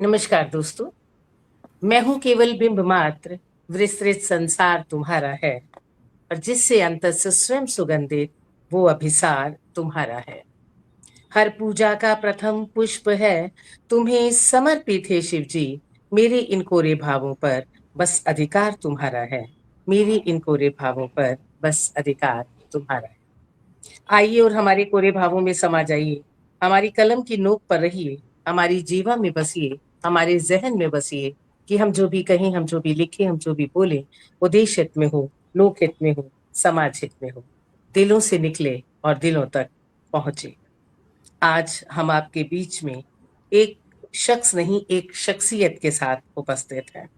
नमस्कार दोस्तों। मैं हूं केवल बिंब मात्र, विस्तृत संसार तुम्हारा है, और जिससे अंत से स्वयं सुगंधित वो अभिसार तुम्हारा है। हर पूजा का प्रथम पुष्प है तुम्हें समर्पित है शिव जी। मेरे इन कोरे भावों पर बस अधिकार तुम्हारा है। मेरी इन कोरे भावों पर बस अधिकार तुम्हारा है। आइए और हमारे कोरे भावों में समा जाइए। हमारी कलम की नोक पर रहिए। हमारी जीवा में बसिए। हमारे जहन में बसिए कि हम जो भी कहें, हम जो भी लिखें, हम जो भी बोले, वो देश हित में हो, लोक हित में हो, समाज हित में हो, दिलों से निकले और दिलों तक पहुंचे। आज हम आपके बीच में एक शख्स नहीं, एक शख्सियत के साथ उपस्थित हैं।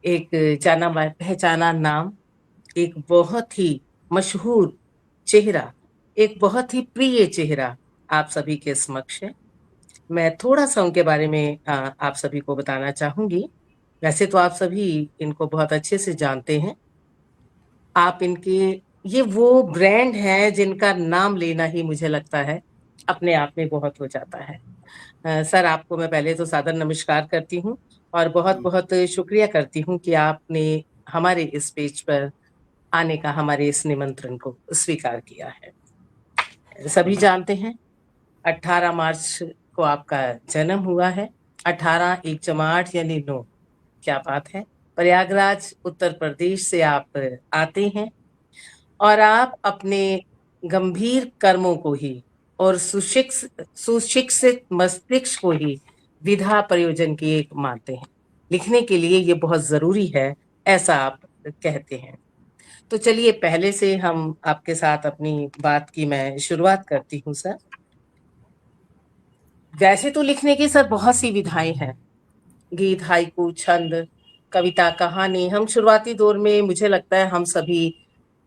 एक जाना पहचाना नाम, एक बहुत ही मशहूर चेहरा, एक बहुत ही प्रिय चेहरा आप सभी के समक्ष है। मैं थोड़ा सा उनके बारे में आप सभी को बताना चाहूंगी। वैसे तो आप सभी इनको बहुत अच्छे से जानते हैं। आप इनके, ये वो ब्रांड है जिनका नाम लेना ही मुझे लगता है अपने आप में बहुत हो जाता है। सर, आपको मैं पहले तो सादर नमस्कार करती हूँ और बहुत बहुत शुक्रिया करती हूँ कि आपने हमारे इस पेज पर आने का, हमारे इस निमंत्रण को स्वीकार किया है। सभी जानते हैं 18 मार्च को आपका जन्म हुआ है। 18 1 जमा 8 यानी 9। क्या बात है। प्रयागराज उत्तर प्रदेश से आप आते हैं और आप अपने गंभीर कर्मों को ही और सुशिक्षित मस्तिष्क को ही विधा प्रयोजन की एक मानते हैं। लिखने के लिए ये बहुत जरूरी है, ऐसा आप कहते हैं। तो चलिए, पहले से हम आपके साथ अपनी बात की मैं शुरुआत करती हूँ सर। वैसे तो लिखने की सर बहुत सी विधाएं हैं, गीत, हाइकू, छंद, कविता, कहानी। हम शुरुआती दौर में मुझे लगता है हम सभी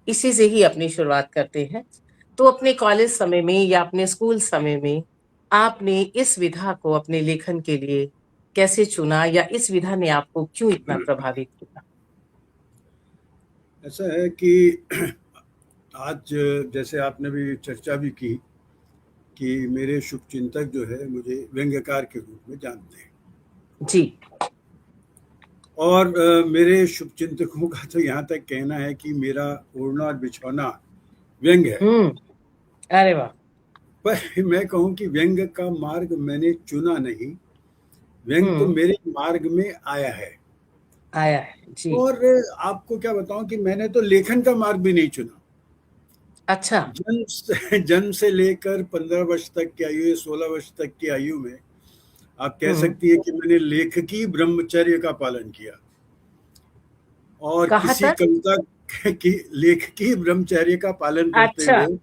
इसी से ही अपनी शुरुआत करते हैं। तो अपने कॉलेज समय में या अपने स्कूल समय में आपने इस विधा को अपने लेखन के लिए कैसे चुना, या इस विधा ने आपको क्यों इतना प्रभावित किया? ऐसा है कि आज जैसे आपने भी चर्चा भी की कि मेरे शुभचिंतक जो है मुझे व्यंग्यकार के रूप में जानते हैं। जी। और मेरे शुभचिंतकों का तो यहाँ तक कहना है कि मेरा ओढ़ना और बिछौना व्यंग्य है। अरे वाह। पर मैं कहूँ कि व्यंग्य का मार्ग मैंने चुना नहीं, व्यंग्य तो मेरे मार्ग में आया है। आया है जी। और आपको क्या बताऊं कि मैंने तो लेखन का मार्ग भी नहीं चुना। अच्छा। जन्म से लेकर 15 वर्ष तक की आयु, 16 वर्ष तक की आयु में आप कह सकती है कि मैंने लेखकी ब्रह्मचर्य का पालन किया। और कहाँ किसी तक? कविता की लेखकी ब्रह्मचर्य का पालन करते अच्छा। हुए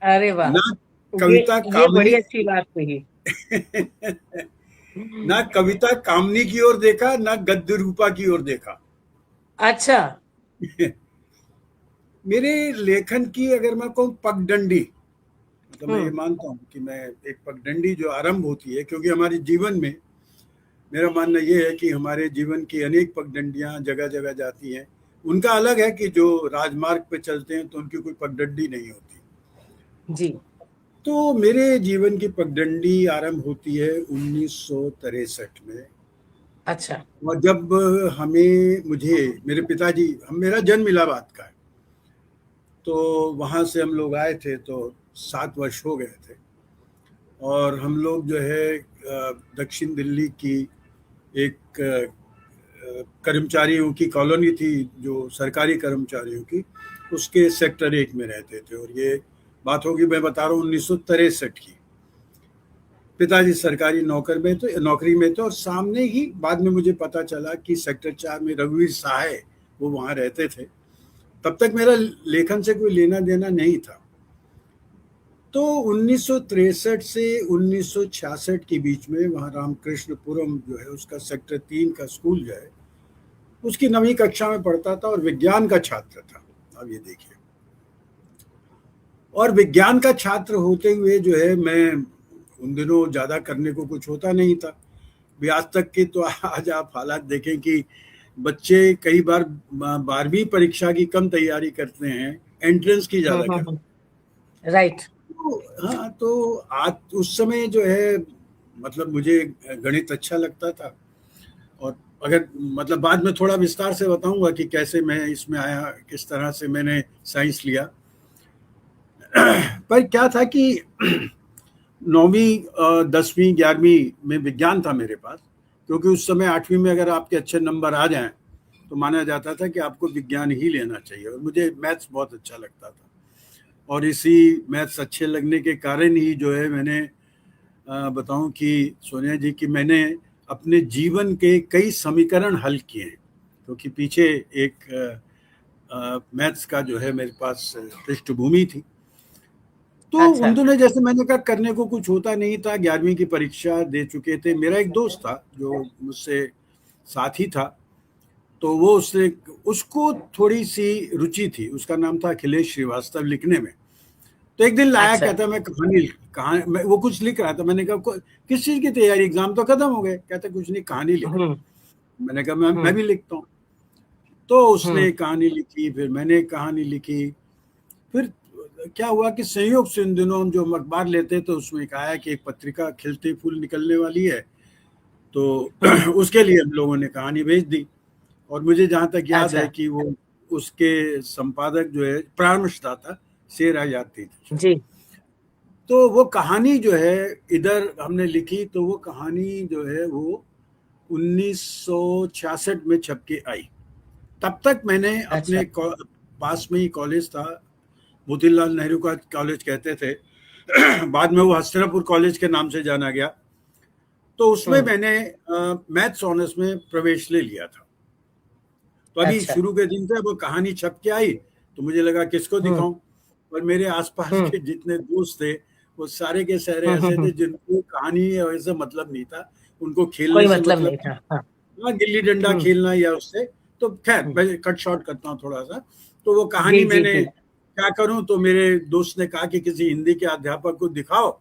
अरे वाह। ना ये कविता ये कामनी बड़ी अच्छी बात कही। ना कविता कामनी की ओर देखा, ना गद्य रूपा की ओर देखा। अच्छा। मेरे लेखन की अगर मैं कहूँ पगडंडी, तो मैं ये हम्म। मानता हूँ कि मैं एक पगडंडी जो आरंभ होती है, क्योंकि हमारे जीवन में मेरा मानना ये है कि हमारे जीवन की अनेक पगडंडियां जगह जगह जाती हैं। उनका अलग है कि जो राजमार्ग पे चलते हैं तो उनकी कोई पगडंडी नहीं होती। जी। तो मेरे जीवन की पगडंडी आरंभ होती है 1963 में। अच्छा। और जब मुझे मेरे पिताजी, मेरा जन्म इलाहाबाद का है, तो वहाँ से हम लोग आए थे, तो 7 वर्ष हो गए थे। और हम लोग जो है दक्षिण दिल्ली की एक कर्मचारियों की कॉलोनी थी, जो सरकारी कर्मचारियों की, उसके सेक्टर 1 में रहते थे। और ये बात होगी, मैं बता रहा हूँ, 1963 की। पिताजी सरकारी नौकरी में थे। और सामने ही बाद में मुझे पता चला कि सेक्टर 4 में रघुवीर सहाय वो वहाँ रहते थे। तब तक मेरा लेखन से कोई लेना देना नहीं था। तो 1963 से 1966 के बीच में वहाँ रामकृष्णपुरम जो है, उसका सेक्टर 3 का स्कूल जो है, उसकी 9वीं कक्षा में पढ़ता था और विज्ञान का छात्र था। अब ये देखिए, और विज्ञान का छात्र होते हुए जो है, मैं उन दिनों ज़्यादा करने को कुछ होता नहीं था भी। आज तक के तो आज आप हालात देखें कि बच्चे कई बार 12वीं परीक्षा की कम तैयारी करते हैं, एंट्रेंस की ज़्यादा करते हैं। राइट। तो हाँ, तो आज उस समय जो है मतलब मुझे गणित अच्छा लगता था। और अगर मतलब बाद में थोड़ा विस्तार से बताऊंगा कि कैसे मैं इसमें आया, किस तरह से मैंने साइंस लिया। पर क्या था कि 9वीं 10वीं 11वीं में विज्ञान था मेरे पास, क्योंकि उस समय 8वीं में अगर आपके अच्छे नंबर आ जाएं तो माना जाता था कि आपको विज्ञान ही लेना चाहिए, और मुझे मैथ्स बहुत अच्छा लगता था। और इसी मैथ्स अच्छे लगने के कारण ही जो है मैंने बताऊं कि सोनिया जी कि मैंने अपने जीवन के कई समीकरण हल किए हैं, क्योंकि पीछे एक मैथ्स का जो है मेरे पास पृष्ठभूमि थी। तो अच्छा। उन दिनों जैसे मैंने कहा करने को कुछ होता नहीं था, 11वीं की परीक्षा दे चुके थे। मेरा एक दोस्त था जो मुझसे साथी था, तो वो उसने उसको थोड़ी सी रुचि थी, उसका नाम था अखिलेश श्रीवास्तव, लिखने में। तो एक दिन लाया, अच्छा। कहता मैं कहानी वो कुछ लिख रहा था। मैंने कहा किस चीज की तैयारी, एग्जाम तो खत्म हो गए? कहता कुछ नहीं, कहानी लिख रहा हम्म। हूं। मैंने कहा मैं हम्म। भी लिखता हूँ। तो उसने हम्म। कहानी लिखी, फिर मैंने एक कहानी लिखी। फिर क्या हुआ कि संयोग से उन दिनों हम जो अखबार लेते तो उसमें कहा कि एक पत्रिका खिलते फूल निकलने वाली है, तो हम्म। उसके लिए हम लोगों ने कहानी भेज दी। और मुझे जहाँ तक याद है अच्छा। कि वो उसके संपादक जो है परामर्शदाता शेर आजादी थे शायद। जी। तो वो कहानी जो है इधर हमने लिखी, तो वो कहानी जो है वो 1966 में छप के आई। तब तक मैंने अच्छा। अपने पास में ही कॉलेज था, मोतीलाल नेहरू का कॉलेज कहते थे, बाद में वो हस्तिनापुर कॉलेज के नाम से जाना गया। तो उसमें हम्म। मैंने मैथ्स ऑनर्स में प्रवेश ले लिया था। तो अभी अच्छा। शुरू के दिन थे, वो कहानी छप के आई तो मुझे लगा किसको हम्म। दिखाऊं। और मेरे आसपास हम्म। के जितने दोस्त थे वो सारे के सारे हम्म। ऐसे थे जिनको कहानी ऐसे मतलब नहीं था, उनको खेलने कोई से मतलब मतलब नहीं था। था। हाँ। हाँ, गिल्ली डंडा हम्म। खेलना या उससे। तो खैर हम्म। मैं कट शॉर्ट करता हूँ थोड़ा सा। तो वो जी कहानी जी मैंने जी। क्या करूं, तो मेरे दोस्त ने कहा कि किसी हिंदी के अध्यापक को दिखाओ।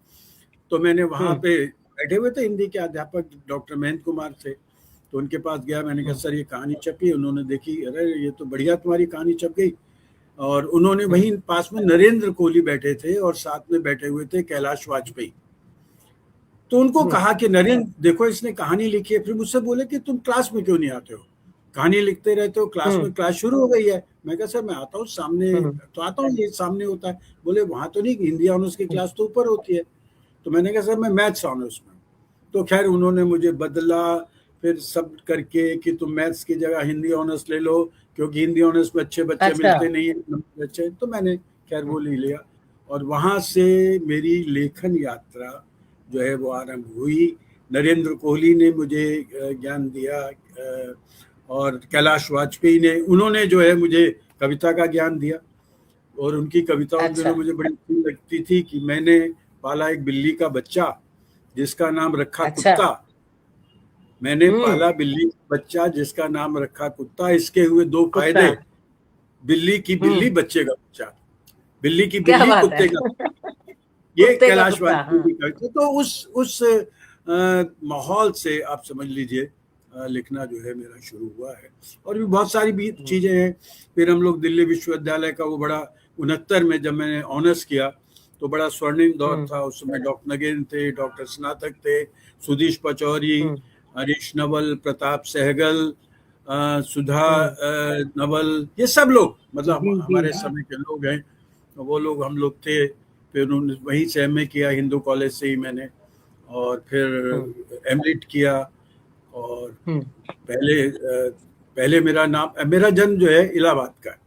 तो मैंने वहां हम्म। पे बैठे हुए थे हिंदी के अध्यापक डॉक्टर महेंद्र कुमार थे, तो उनके पास गया। मैंने कहा हम्म। सर ये कहानी छपी। उन्होंने देखी, अरे ये तो बढ़िया तुम्हारी कहानी छप गई। और उन्होंने हम्म। वहीं पास में नरेंद्र कोहली बैठे थे और साथ में बैठे हुए थे कैलाश वाजपेयी। तो उनको हम्म। कहा कि नरेंद्र देखो इसने कहानी लिखी है। फिर मुझसे बोले कि तुम क्लास में क्यों नहीं आते हो, कहानी लिखते रहते हो, क्लास हम्म। में क्लास शुरू हो गई है। मैं कहा सर मैं आता हूँ सामने, हम्म। तो आता हूँ, ये सामने होता है। बोले वहां तो नहीं, हिंदी ऑनर्स की हम्म। क्लास तो ऊपर होती है। तो मैंने कहा सर मैं मैथ्स ऑनर्स में हूँ। तो खैर उन्होंने मुझे बदला फिर सब करके कि तुम मैथ्स की जगह हिंदी ऑनर्स ले लो, क्योंकि हिंदी ऑनर्स में अच्छे बच्चे अच्छा। मिलते नहीं है, नंबर अच्छे। तो मैंने खैर वो ले लिया। और वहां से मेरी लेखन यात्रा जो है वो आरंभ हुई। नरेंद्र कोहली ने मुझे ज्ञान दिया, और कैलाश वाजपेयी ने, उन्होंने जो है मुझे कविता का ज्ञान दिया। और उनकी कविता उन अच्छा। दिनों मुझे बड़ी अच्छी लगती थी कि मैंने पाला एक बिल्ली का बच्चा जिसका नाम रखा अच्छा। कुत्ता। मैंने हम्म। पाला बिल्ली का बच्चा जिसका नाम रखा कुत्ता। इसके हुए दो कुत्ता। फायदे, बिल्ली की बिल्ली हम्म। बच्चे का बच्चा, बिल्ली की क्या बिल्ली बात है। कुत्ते का। ये कुत्ते का कैलाश कुत्ता। वाजपेयी हाँ। की कविता। तो उस माहौल से आप समझ लीजिए लिखना जो है मेरा शुरू हुआ है। और भी बहुत सारी भी हम्म। चीजें हैं। फिर हम लोग दिल्ली विश्वविद्यालय का वो बड़ा 69 में जब मैंने ऑनर्स किया तो बड़ा स्वर्णिम दौर हम्म। था। उस समय डॉक्टर नगेन थे, डॉक्टर स्नातक थे, सुधीश पचौरी, हम्म। हरीश नवल, प्रताप सहगल, सुधा हम्म। नवल, ये सब लोग मतलब जी जी। हमारे समय के लोग हैं। तो वो लोग हम लोग थे। फिर वहीं से एमए किया हिंदू कॉलेज से ही मैंने। और हम्म। फिर एमलिट किया। और हम्म। पहले मेरा जन्म जो है इलाहाबाद का है।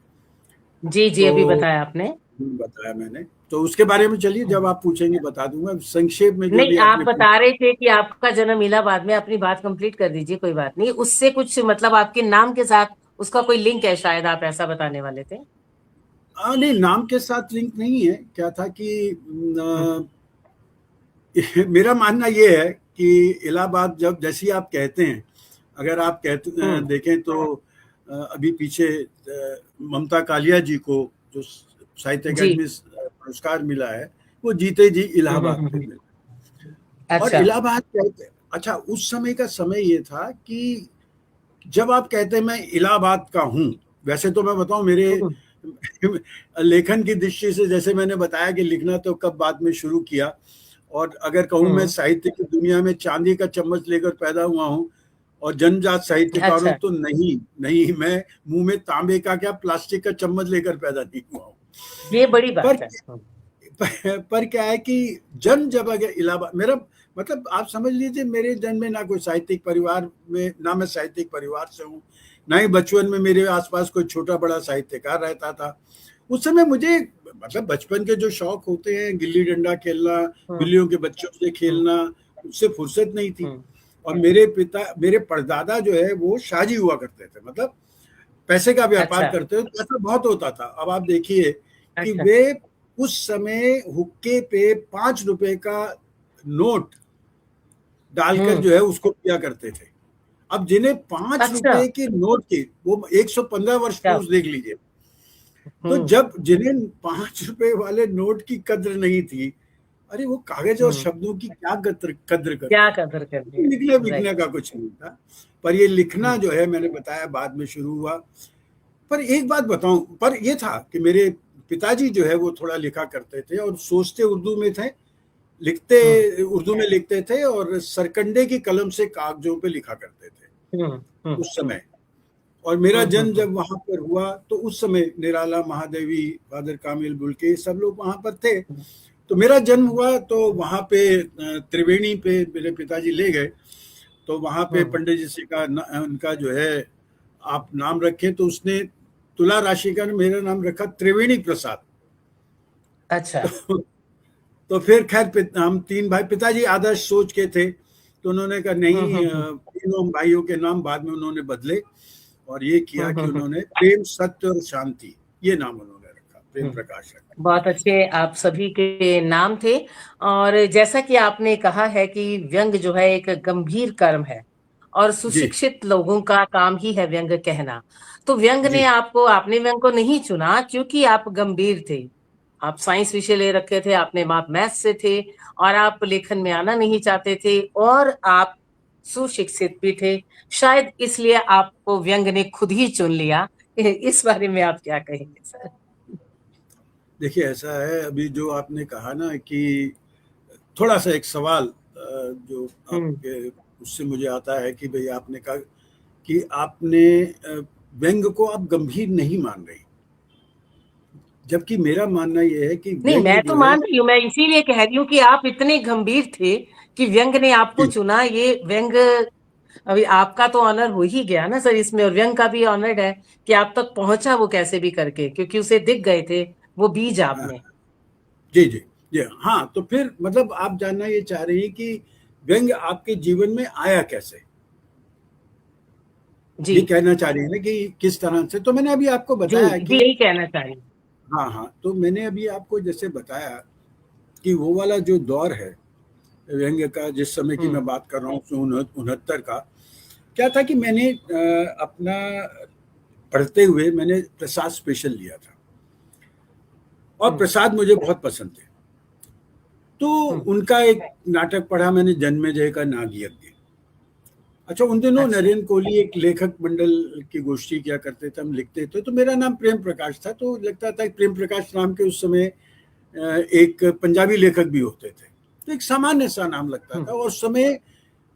जी जी, अभी तो बताया आपने। बताया मैंने, तो उसके बारे में चलिए जब हम्म। आप पूछेंगे बता दूंगा संक्षेप में जो नहीं, भी आप आपने बता पूछा। रहे थे कि आपका जन्म इलाहाबाद में, अपनी बात कंप्लीट कर दीजिए, कोई बात नहीं। उससे कुछ मतलब आपके नाम के साथ उसका कोई लिंक है, शायद आप ऐसा बताने वाले थे। नहीं, नाम के साथ लिंक नहीं है। क्या था कि हम्म। मेरा मानना ये है कि इलाहाबाद जब जैसी आप कहते हैं, अगर आप कहते हम्म। देखें तो अभी पीछे ममता कालिया जी को जो साहित्य जी। अकादमी पुरस्कार मिला है, वो जीते जी इलाहाबाद से हम्म। मिला। और अच्छा। इलाहाबाद कहते, अच्छा उस समय का समय ये था कि जब आप कहते हैं मैं इलाहाबाद का हूँ, वैसे तो मैं बताऊं मेरे हम्म। लेखन की दृष्टि से, जैसे मैंने बताया कि लिखना तो कब बाद में शुरू किया। और अगर कहूँ मैं साहित्य की दुनिया में चांदी का चम्मच लेकर पैदा हुआ हूँ और जन्मजात साहित्यकार हूँ, अच्छा, तो नहीं नहीं, मैं मुंह में तांबे का क्या प्लास्टिक का चम्मच लेकर पैदा नहीं हुआ हूँ। ये बड़ी पर बात है। पर क्या है कि जन्म जब अगर इलाहाबाद, मेरा मतलब आप समझ लीजिए मेरे जन्म में ना कोई साहित्यिक परिवार में, ना मैं साहित्यिक परिवार से हूँ, ना ही बचपन में मेरे आसपास कोई छोटा बड़ा साहित्यकार रहता था। उस समय मुझे मतलब बचपन के जो शौक होते हैं, गिल्ली डंडा खेलना, हम्म, बिल्लियों के बच्चों से हम्म, खेलना, उससे फुर्सत नहीं थी। हम्म, और मेरे पिता, मेरे परदादा जो है वो शाजी हुआ करते थे, मतलब पैसे का व्यापार अच्छा, करते थे, पैसा बहुत होता था। अब आप देखिए कि अच्छा, वे उस समय हुक्के पे 5 रुपए का नोट डालकर हम्म, जो है उसको पिया करते थे। अब जिन्हें पांच अच्छा, रुपए के नोट की, वो 115 वर्ष क्या, पूर्व देख लीजिए, तो हम्म, जब जिन्हें 5 रुपए वाले नोट की कद्र नहीं थी, अरे वो कागज और हम्म, शब्दों की क्या कद्र कद्र क्या करते थे। कदर करनी है। लिखने बिकने राइट। का कुछ नहीं था। पर ये लिखना हम्म, जो है, मैंने बताया बाद में शुरू हुआ। पर एक बात बताऊं, पर ये था कि मेरे पिताजी जो है वो थोड़ा लिखा करते थे और सोचते उर्दू में थे, लिखते हम्म, उर्दू में लिखते थे और सरकंडे की कलम से कागजों पे लिखा करते थे हम्म, हम्म, उस समय। और मेरा हम्म, जन्म जब वहां पर हुआ तो उस समय निराला, महादेवी, फादर कामिल बुल्के, सब लोग वहां पर थे। हम्म, तो मेरा जन्म हुआ तो वहां पे त्रिवेणी पे मेरे पिताजी ले गए। तो वहां पे हम्म, पंडित जी से कहा उनका जो है आप नाम रखें, तो उसने तुला राशि का मेरा नाम रखा त्रिवेणी प्रसाद। अच्छा, तो, तो फिर खैर हम तीन भाई, पिताजी आदर्श सोच के थे, तो उन्होंने कहा हम्म, नहीं, हम्म, तीनों भाइयों के नाम बाद में उन्होंने बदले और ये किया हम्म, कि उन्होंने प्रेम, सत्य और शांति, ये नाम उन्होंने रखा, प्रेम हम्म। प्रकाश रखा। बहुत अच्छे आप सभी के नाम थे। और जैसा कि आपने कहा है कि व्यंग जो है एक गंभीर कर्म है और जी सुशिक्षित लोगों का काम ही है व्यंग कहना। तो व्यंग ने जी आपको, आपने व्यंग को नहीं चुना क्योंकि आप गंभीर थे। आप साइंस विषय ले रखे थे, आपने आप मैथ से थे और आप लेखन में आना नहीं चाहते थे और आप सुशिक्षित भी थे। शायद इसलिए आपको व्यंग ने खुद ही चुन लिया। इस बारे में आप क्या कहेंगे सर? देखिए ऐसा है, अभी जो आपने कहा ना कि थोड़ा सा एक सवाल जो हम्म, आपके उससे मुझे आता है कि भाई आपने कहा कि आपने व्यंग को आप गंभीर नहीं मान रही, जबकि मेरा मानना यह है कि नहीं, व्यंग मैं तो जो है, मान रही हूँ, मैं इसीलिए कह रही हूँ कि आप इतने गंभीर थे कि व्यंग ने आपको जी चुना। ये व्यंग, अभी आपका तो ऑनर हो ही गया ना सर इसमें, और व्यंग का भी ऑनर है कि आप तक पहुंचा वो कैसे भी करके, क्योंकि उसे दिख गए थे वो बीज आप हाँ, में। जी जी जी हाँ, तो फिर मतलब आप जानना ये चाह रही हैं कि व्यंग आपके जीवन में आया कैसे, जी, ये कहना चाह रही है ना कि किस तरह से। तो मैंने अभी आपको जी, बताया जी, कि यही कहना चाह रही हूँ। हाँ हाँ, तो मैंने अभी आपको जैसे बताया कि वो वाला जो दौर है व्यंग्य का, जिस समय की हम्म, मैं बात कर रहा हूँ 69 का, क्या था कि मैंने अपना पढ़ते हुए मैंने प्रसाद स्पेशल लिया था और हम्म, प्रसाद मुझे बहुत पसंद थे। तो हम्म, उनका एक नाटक पढ़ा मैंने, जन्मेजय का नाग यज्ञ। अच्छा, उन दिनों अच्छा, नरेंद्र कोहली एक लेखक मंडल की गोष्ठी किया करते थे, हम लिखते थे, तो मेरा नाम प्रेम प्रकाश था, तो लगता था कि प्रेम प्रकाश नाम के उस समय एक पंजाबी लेखक भी होते थे, तो एक सामान्य सा नाम लगता था। हम्म, और उस समय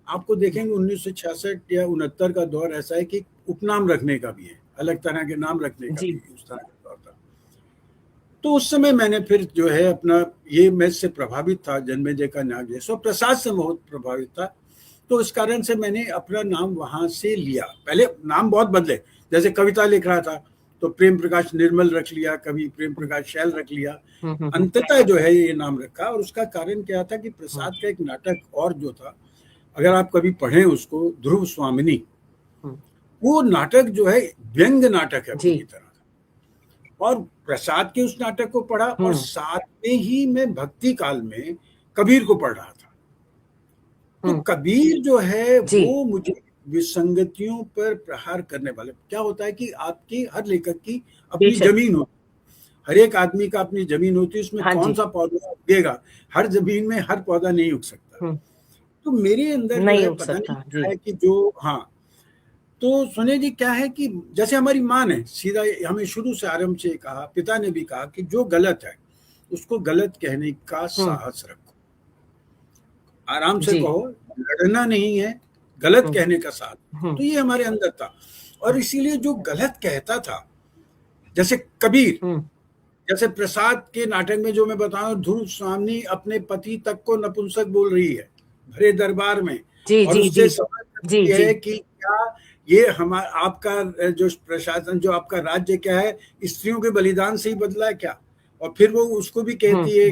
आपको देखेंगे 1966 या 69 का दौर ऐसा है कि उपनाम रखने का भी है, अलग तरह के नाम रखने का भी जी, उस तरह का दौर था। तो उस समय मैंने फिर जो है अपना, ये मैं से प्रभावित था, जन्मेजय का नाग जैसा प्रसाद से बहुत प्रभावित था। तो इस कारण से मैंने अपना नाम वहां से लिया। पहले नाम बहुत बदले, जैसे कविता लिख रहा था तो प्रेम प्रकाश निर्मल रख लिया, कभी प्रेम प्रकाश शैल रख लिया, हम्म, हम्म, अंततः जो है ये नाम रखा। और उसका कारण क्या था कि हम्म, प्रसाद का एक नाटक और जो था, अगर आप कभी पढ़ें उसको, ध्रुव स्वामिनी, हम्म, वो नाटक जो है व्यंग नाटक है पूरी जी, तरह। और प्रसाद के उस नाटक को पढ़ा और हम्म, साथ में ही मैं भक्ति काल में कबीर को पढ़ रहा था। तो हम्म, कबीर जो है जी, वो मुझे विसंगतियों पर प्रहार करने वाले, क्या होता है कि आपकी हर लेखक की अपनी बेशक, जमीन होती है, हर एक आदमी का अपनी जमीन होती है, उसमें हाँ कौन जी, सा पौधा उगेगा, हर जमीन में हर पौधा नहीं उग सकता। हम्म, तो मेरे अंदर जो नहीं है उग पता नहीं सकता जी, क्या है कि जो, हाँ, तो सुने जी क्या है कि जैसे हमारी माँ ने सीधा हमें शुरू से आरंभ से कहा, पिता ने भी कहा कि जो गलत है उसको गलत कहने का हम्म, साहस रखो। आराम से जी। कहो, लड़ना नहीं है, गलत हम्म। कहने का साथ। हम्म। तो ये हमारे अंदर था। और इसीलिए जो गलत कहता था, जैसे कबीर, हम्म। जैसे प्रसाद के नाटक में जो मैं बता रहा हूँ, ध्रुव स्वामिनी अपने पति तक को नपुंसक बोल रही है भरे दरबार में, जी और जी उससे जी समझ जी सकती जी। है कि क्या ये हमारा आपका जो प्रशासन, जो आपका राज्य क्या है, स्त्रियों के बलिदान से ही बदला है क्या? और फिर वो उसको भी कहती है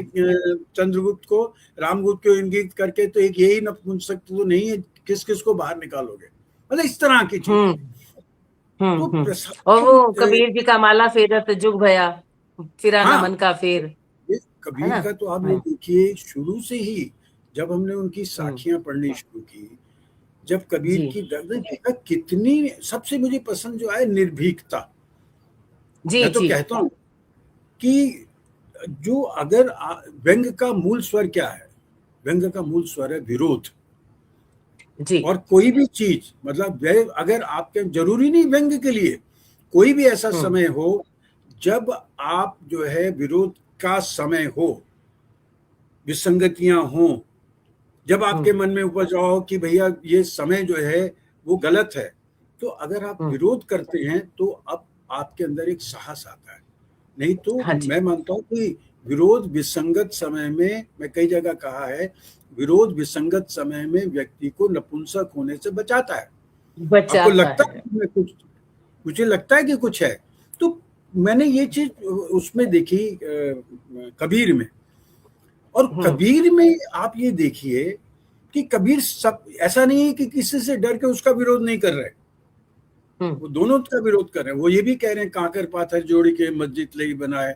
चंद्रगुप्त को, रामगुप्त को इंगित करके, तो एक यही नपुंसक तो नहीं है, किस किस को बाहर निकालोगे, मतलब इस तरह की चीजें। हम्म। तो हम्म। और प्रशासन वो कबीर जी का माला फेरत जुग भया, फिरा नमन हाँ, का फेर, ये है कबीर ना? का तो आपने हम्म। देखिए शुरू से ही, जब हमने उनकी हम्म। साखियां पढ़नी शुरू की, जब कबीर जी की दर्द देखा, कितनी, सबसे मुझे पसंद जो है निर्भीकता। जी मैं तो जी कहता हूँ कि जो अगर व्यंग का मूल स्वर क्या है, व्यंग का मूल स्वर है विरोध। जी। और कोई भी चीज, मतलब अगर आपके, जरूरी नहीं व्यंग के लिए, कोई भी ऐसा हम्म। समय हो जब आप जो है विरोध का समय हो, विसंगतियां हों, जब आपके हम्म। मन में उपज आओ कि भैया ये समय जो है वो गलत है, तो अगर आप हम्म। विरोध करते हैं तो अब आपके अंदर एक साहस आता है। नहीं तो हाँ जी। मैं मानता हूं कि विरोध विसंगत समय में, मैं कई जगह कहा है, विरोध विसंगत समय में व्यक्ति को नपुंसक होने से बचाता है। आपको बचाता लगता है है। कि मैं कुछ, मुझे लगता है कि कुछ है। तो मैंने ये चीज उसमें देखी कबीर में। और हम्म। कबीर में आप ये देखिए कि कबीर, सब ऐसा नहीं है कि किसी से डर के उसका विरोध नहीं कर रहे, हम्म। वो दोनों का विरोध कर रहे हैं। वो ये भी कह रहे हैं, काकर पाथर जोड़ी के मस्जिद लई बनाए,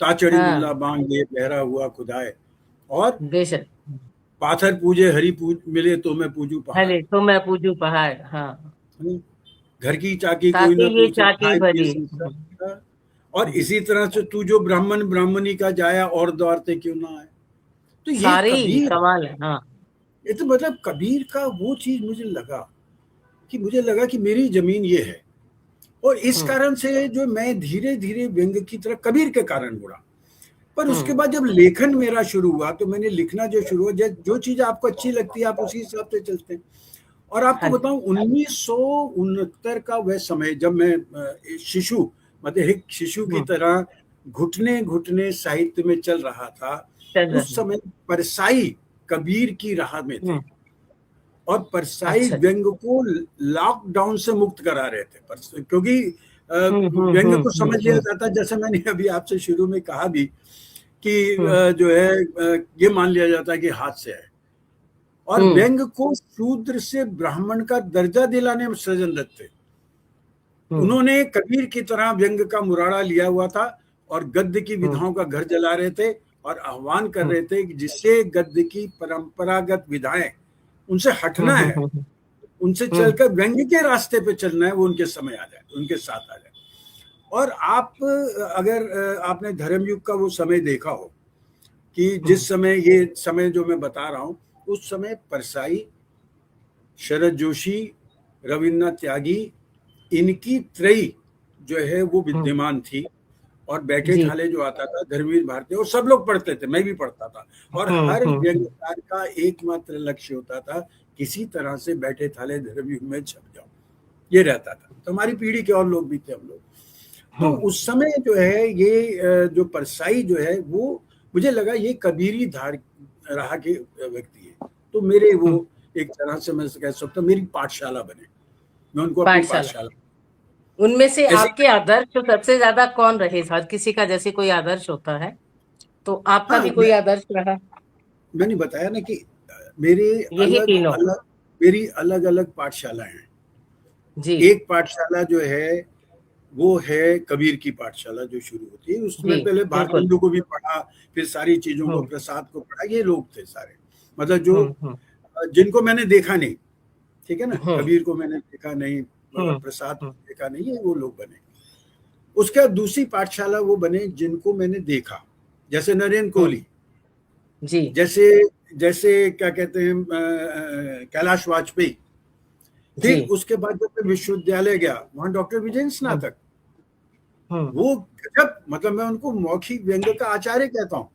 ताचड़ी मुल्ला हाँ, बांग दे बहरा हुआ खुदाए, और बेशक। पाथर पूजे हरि पूज मिले तो मैं पूजू पहाड़। भले तो मैं पूजू पहाड़, हाँ, घर की चाकी कोई ताकि ना ये पूछे, चाकी खाए पिए भली। संसार। और इसी तरह से तू जो ब्राह्मण ब्राह्मणी का जाया, और द्वारते क्यों ना आए। तो ये सारे ही कबीर, कमाल है, हाँ। ये तो मतलब कबीर का वो चीज मुझे लगा, कि मुझे लगा कि मेरी जमीन ये है। और इस हम्म। कारण से जो मैं धीरे धीरे व्यंग की तरफ कबीर के कारण मुड़ा। पर उसके हम्म। बाद जब लेखन मेरा शुरू हुआ, तो मैंने लिखना जो शुरू हुआ, जो चीज आपको अच्छी लगती है आप उसी हिसाब से चलते हैं। और आपको हाँ जी। बताऊं, 1969 का वह समय, जब मैं शिशु, मतलब एक शिशु की हम्म। तरह घुटने घुटने साहित्य में चल रहा था, चल उस रही। समय परसाई कबीर की राह में थे। हम्म। और परसाई अच्छा। व्यंग को लॉकडाउन से मुक्त करा रहे थे, क्योंकि व्यंग को समझ लिया जाता, जैसे मैंने अभी आपसे शुरू में कहा भी, कि हम्म। जो है ये मान लिया जाता है कि हाथ से है। और हम्म। व्यंग को शूद्र से ब्राह्मण का दर्जा दिलाने में सृजन दत्त थे। हम्म। उन्होंने कबीर की तरह व्यंग का मुराड़ा लिया हुआ था, और गद्य की हम्म। विधाओं का घर जला रहे थे, और आह्वान कर हम्म। रहे थे कि जिससे गद्य की परंपरागत विधाएं, उनसे हटना हम्म। है, उनसे हम्म। चलकर व्यंग के रास्ते पे चलना है, वो उनके समय आ जाए, उनके साथ आ जाए। और आप अगर आपने धर्मयुग का वो समय देखा हो, कि हम्म। जिस समय, ये समय जो मैं बता रहा हूँ, उस समय परसाई, शरद जोशी, रविन्द्रनाथ त्यागी, इनकी त्रयी जो है वो हम्म। विद्यमान थी। और बैठे जी। ठाले जो आता था, धर्मवीर भारती, और सब लोग पढ़ते थे, मैं भी पढ़ता था। और हर व्यंग्यकार का एकमात्र लक्ष्य होता था, किसी तरह से बैठे ठाले धर्मयुग में छप जाओ, ये रहता था। तो हमारी पीढ़ी के और लोग भी थे, हम लोग। तो हम्म। उस समय जो है ये जो परसाई जो है, वो मुझे लगा ये कबीरी धार राह के व्यक्ति है। तो मेरे वो, हम्म। एक तरह से मैं कह सकता हूँ, मेरी पाठशाला बने, मैं उनको अपनी पाठशाला। पाठशाला उनमें से ऐसे। आपके आदर्श तो सबसे ज्यादा कौन रहे? हर किसी का जैसे कोई आदर्श होता है, तो आपका हाँ, भी कोई आदर्श रहा? मैंने बताया ना कि मेरे यही अलग तीनों। अलग मेरी अलग अलग पाठशालाएं हैं। जी एक पाठशाला जो है वो है कबीर की पाठशाला, जो शुरू होती है, जी। उसमें पहले बिल्कुल। भारतेंदु को भी पढ़ा, फिर सारी चीजों को, हम्म। प्रसाद को पढ़ा, ये लोग थे सारे, मतलब जो हम्म। जिनको मैंने देखा नहीं, ठीक है ना, हम्म। कबीर को मैंने देखा नहीं, हम्म। प्रसाद को हम्म। देखा नहीं, ये वो लोग बने। उसके बाद दूसरी पाठशाला वो बने जिनको मैंने देखा, जैसे नरेंद्र हम्म। कोहली, जी जैसे जैसे क्या कहते हैं, कैलाश वाजपेयी। जी। फिर उसके बाद जब मैं विश्वविद्यालय गया, वहां डॉक्टर विजय हम्म। स्नातक, हम्म। वो गजब, मतलब मैं उनको मौखिक व्यंग का आचार्य कहता हूँ,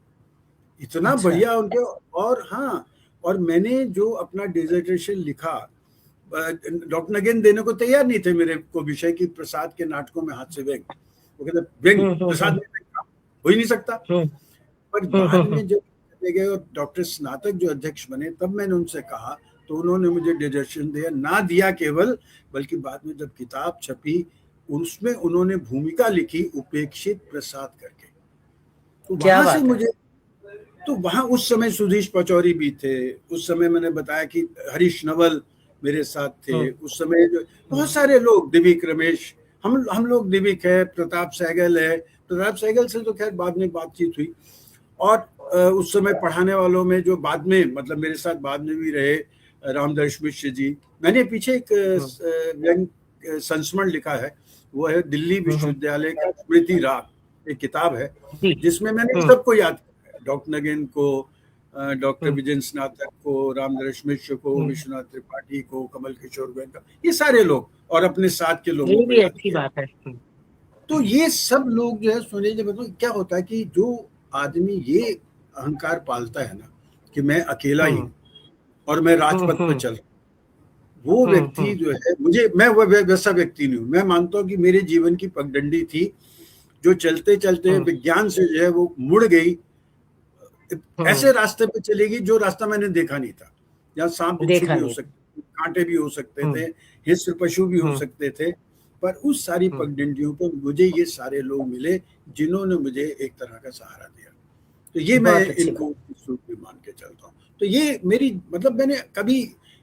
इतना अच्छा। बढ़िया उनके। और हाँ, और मैंने जो अपना डिसर्टेशन लिखा, डॉक्टर नगेन देने को तैयार नहीं थे मेरे को विषय की प्रसाद के नाटकों में हाथ से व्यंग। वो कहते व्यंग प्रसाद में व्यंग हो ही नहीं सकता। पर बाद में जब चले गए और डॉक्टर स्नातक जो अध्यक्ष बने, तब मैंने उनसे कहा, तो उन्होंने मुझे डिसर्टेशन दिया केवल, बल्कि बाद में जब किताब छपी उसमें उन्होंने भूमिका लिखी उपेक्षित प्रसाद करके। तो वहां से मुझे, तो वहां उस समय सुधीश पचौरी भी थे, उस समय मैंने बताया कि हरीश नवल मेरे साथ थे, उस समय जो बहुत सारे लोग, दिव्यक रमेश, हम लोग, दिव्यक है, प्रताप सहगल है, प्रताप सहगल से तो खैर बाद में बातचीत हुई। और उस समय पढ़ाने वालों में जो बाद में मतलब मेरे साथ बाद में भी रहे, रामदर्श मिश्र जी। मैंने पीछे एक व्यंग संस्मरण लिखा है, वो है दिल्ली विश्वविद्यालय का स्मृति राग, एक किताब है जिसमें मैंने सबको याद किया, डॉक्टर नगेन को, डॉक्टर विजय स्नातक को, रामदर्श मिश्र को, विश्वनाथ त्रिपाठी को, कमल किशोर गोयनका, ये सारे लोग, और अपने साथ के लोगों को याद अच्छी बात है। तो ये सब लोग जो है, सुनिए जब क्या होता है कि जो आदमी ये अहंकार पालता है ना कि मैं अकेला ही हूँ और मैं राजपथ पर चल, वो व्यक्ति जो है, मैं वैसा व्यक्ति नहीं हूँ। मैं मानता हूँ कि मेरे जीवन की पगडंडी थी जो चलते चलते विज्ञान से जो है वो मुड़ गई, ऐसे रास्ते पे चलेगी जो रास्ता मैंने देखा नहीं था, जहाँ सांप बिच्छू भी हो सकते, कांटे भी हो सकते थे, हिंस्र पशु भी हो सकते थे, पर उस सारी पगडंडियों पर मुझे ये सारे लोग मिले जिन्होंने मुझे एक तरह का सहारा दिया। तो ये मैं इनको मान के चलता हूँ। तो ये मेरी मतलब, मैंने कभी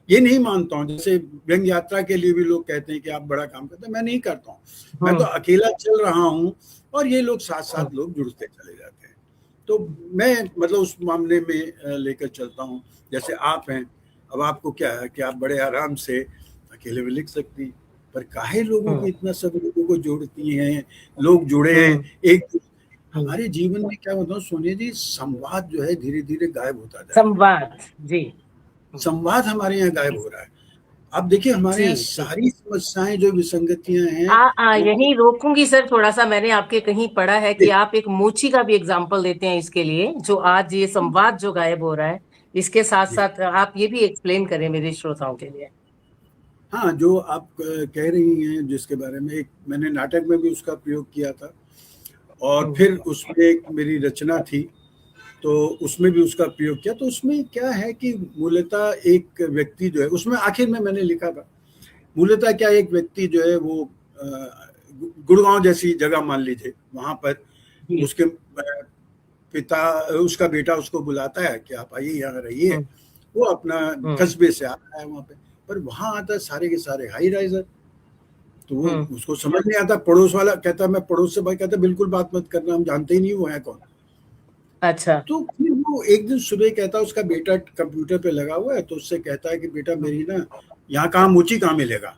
ये नहीं मानता हूँ, जैसे व्यंग यात्रा के लिए भी लोग कहते हैं कि आप बड़ा काम करते हैं, मैं नहीं करता हूँ। मैं तो अकेला चल रहा हूँ और ये लोग साथ साथ लोग जुड़ते चले जाते हैं। तो मैं मतलब उस मामले में लेकर चलता हूँ। जैसे आप हैं, अब आपको क्या है कि आप बड़े आराम से अकेले में लिख सकती, पर काहे लोगों को इतना सब लोगों को जोड़ती हैं, लोग जुड़े हैं एक। हमारे जीवन में क्या बताऊं सोनिया जी, संवाद जो है धीरे धीरे गायब होता जा रहा है। संवाद हमारे यहाँ गायब हो रहा है। आप देखिए हमारे यहाँ सारी समस्याएं जो विसंगतियां हैं, यही रोकूंगी सर थोड़ा सा। मैंने आपके कहीं पढ़ा है कि आप एक मोची का भी एग्जाम्पल देते हैं इसके लिए, जो आज ये संवाद जो गायब हो रहा है, इसके साथ साथ आप ये भी एक्सप्लेन करें मेरे श्रोताओं के लिए। हाँ, जो आप कह रही हैं, जिसके बारे में एक मैंने नाटक में भी उसका प्रयोग किया था, और फिर उसमें एक मेरी रचना थी तो उसमें भी उसका प्रयोग किया। तो उसमें क्या है कि मूलतः एक व्यक्ति जो है, उसमें आखिर में मैंने लिखा था, मूलतः क्या एक व्यक्ति जो है वो गुड़गांव जैसी जगह मान लीजिए, वहां पर उसके पिता, उसका बेटा उसको बुलाता है कि आप आइए यहाँ रहिए। वो अपना कस्बे से आता है वहां पे, पर वहां आता है सारे के सारे हाई राइजर। तो वो उसको समझ नहीं आता, पड़ोस वाला कहता मैं पड़ोस से भाई, कहता बिल्कुल बात मत करना, हम जानते ही नहीं वो है कौन। अच्छा। तो फिर वो एक दिन सुबह कहता उसका बेटा कंप्यूटर पे लगा हुआ है, तो उससे कहता है कि बेटा मेरी ना यहाँ कहाँ मोची कहाँ मिलेगा।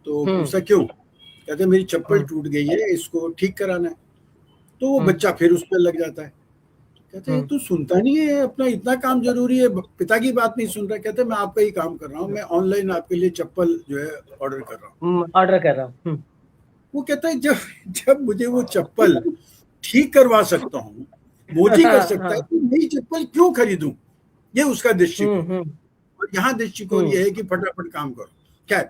तो पूछता क्यों, कहते मेरी चप्पल टूट गई है, इसको ठीक कराना है। तो वो बच्चा फिर उस पर लग जाता है, कहते हैं तू सुनता नहीं है, अपना इतना काम जरूरी है, पिता की बात नहीं सुन रहा। कहते मैं आपका ही काम कर रहा हूँ, मैं ऑनलाइन आपके लिए चप्पल जो है ऑर्डर कर रहा हूँ। वो कहता है जब मुझे वो चप्पल ठीक करवा सकता हूँ, मोची कर सकता है, तो नई चप्पल क्यों खरीदूं। ये उसका दृष्टिकोण। और यहाँ दृष्टिकोण ये है कि फटाफट काम करो। खैर,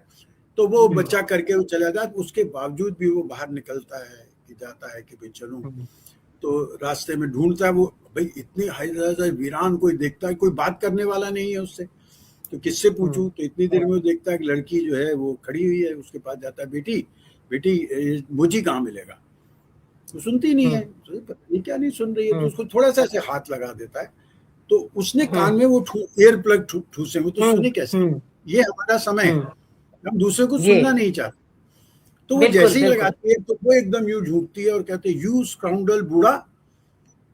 तो वो बच्चा करके वो चला जाता, उसके बावजूद भी वो बाहर निकलता है कि जाता है कि भाई चलूं। तो रास्ते में ढूंढता है वो, भाई इतनी हाई वीरान, कोई देखता है, कोई बात करने वाला नहीं है उससे, तो किससे पूछूं। तो इतनी देर में वो देखता है कि लड़की जो है वो खड़ी हुई है, उसके पास जाता है, बेटी बेटी मोची कहाँ मिलेगा। तो सुनती नहीं है, तो पता नहीं क्या नहीं सुन रही है। तो उसको थोड़ा सा ऐसे हाथ लगा देता है, तो उसने कान में वो एयर प्लग ठूसे हुए, तो सुने कैसे, ये हमारा समय है, हम दूसरे को सुनना नहीं चाहते। तो वो जैसे ही लगाती है तो वो एकदम यूं झूठती है और कहते यू स्काउंडल बूढ़ा,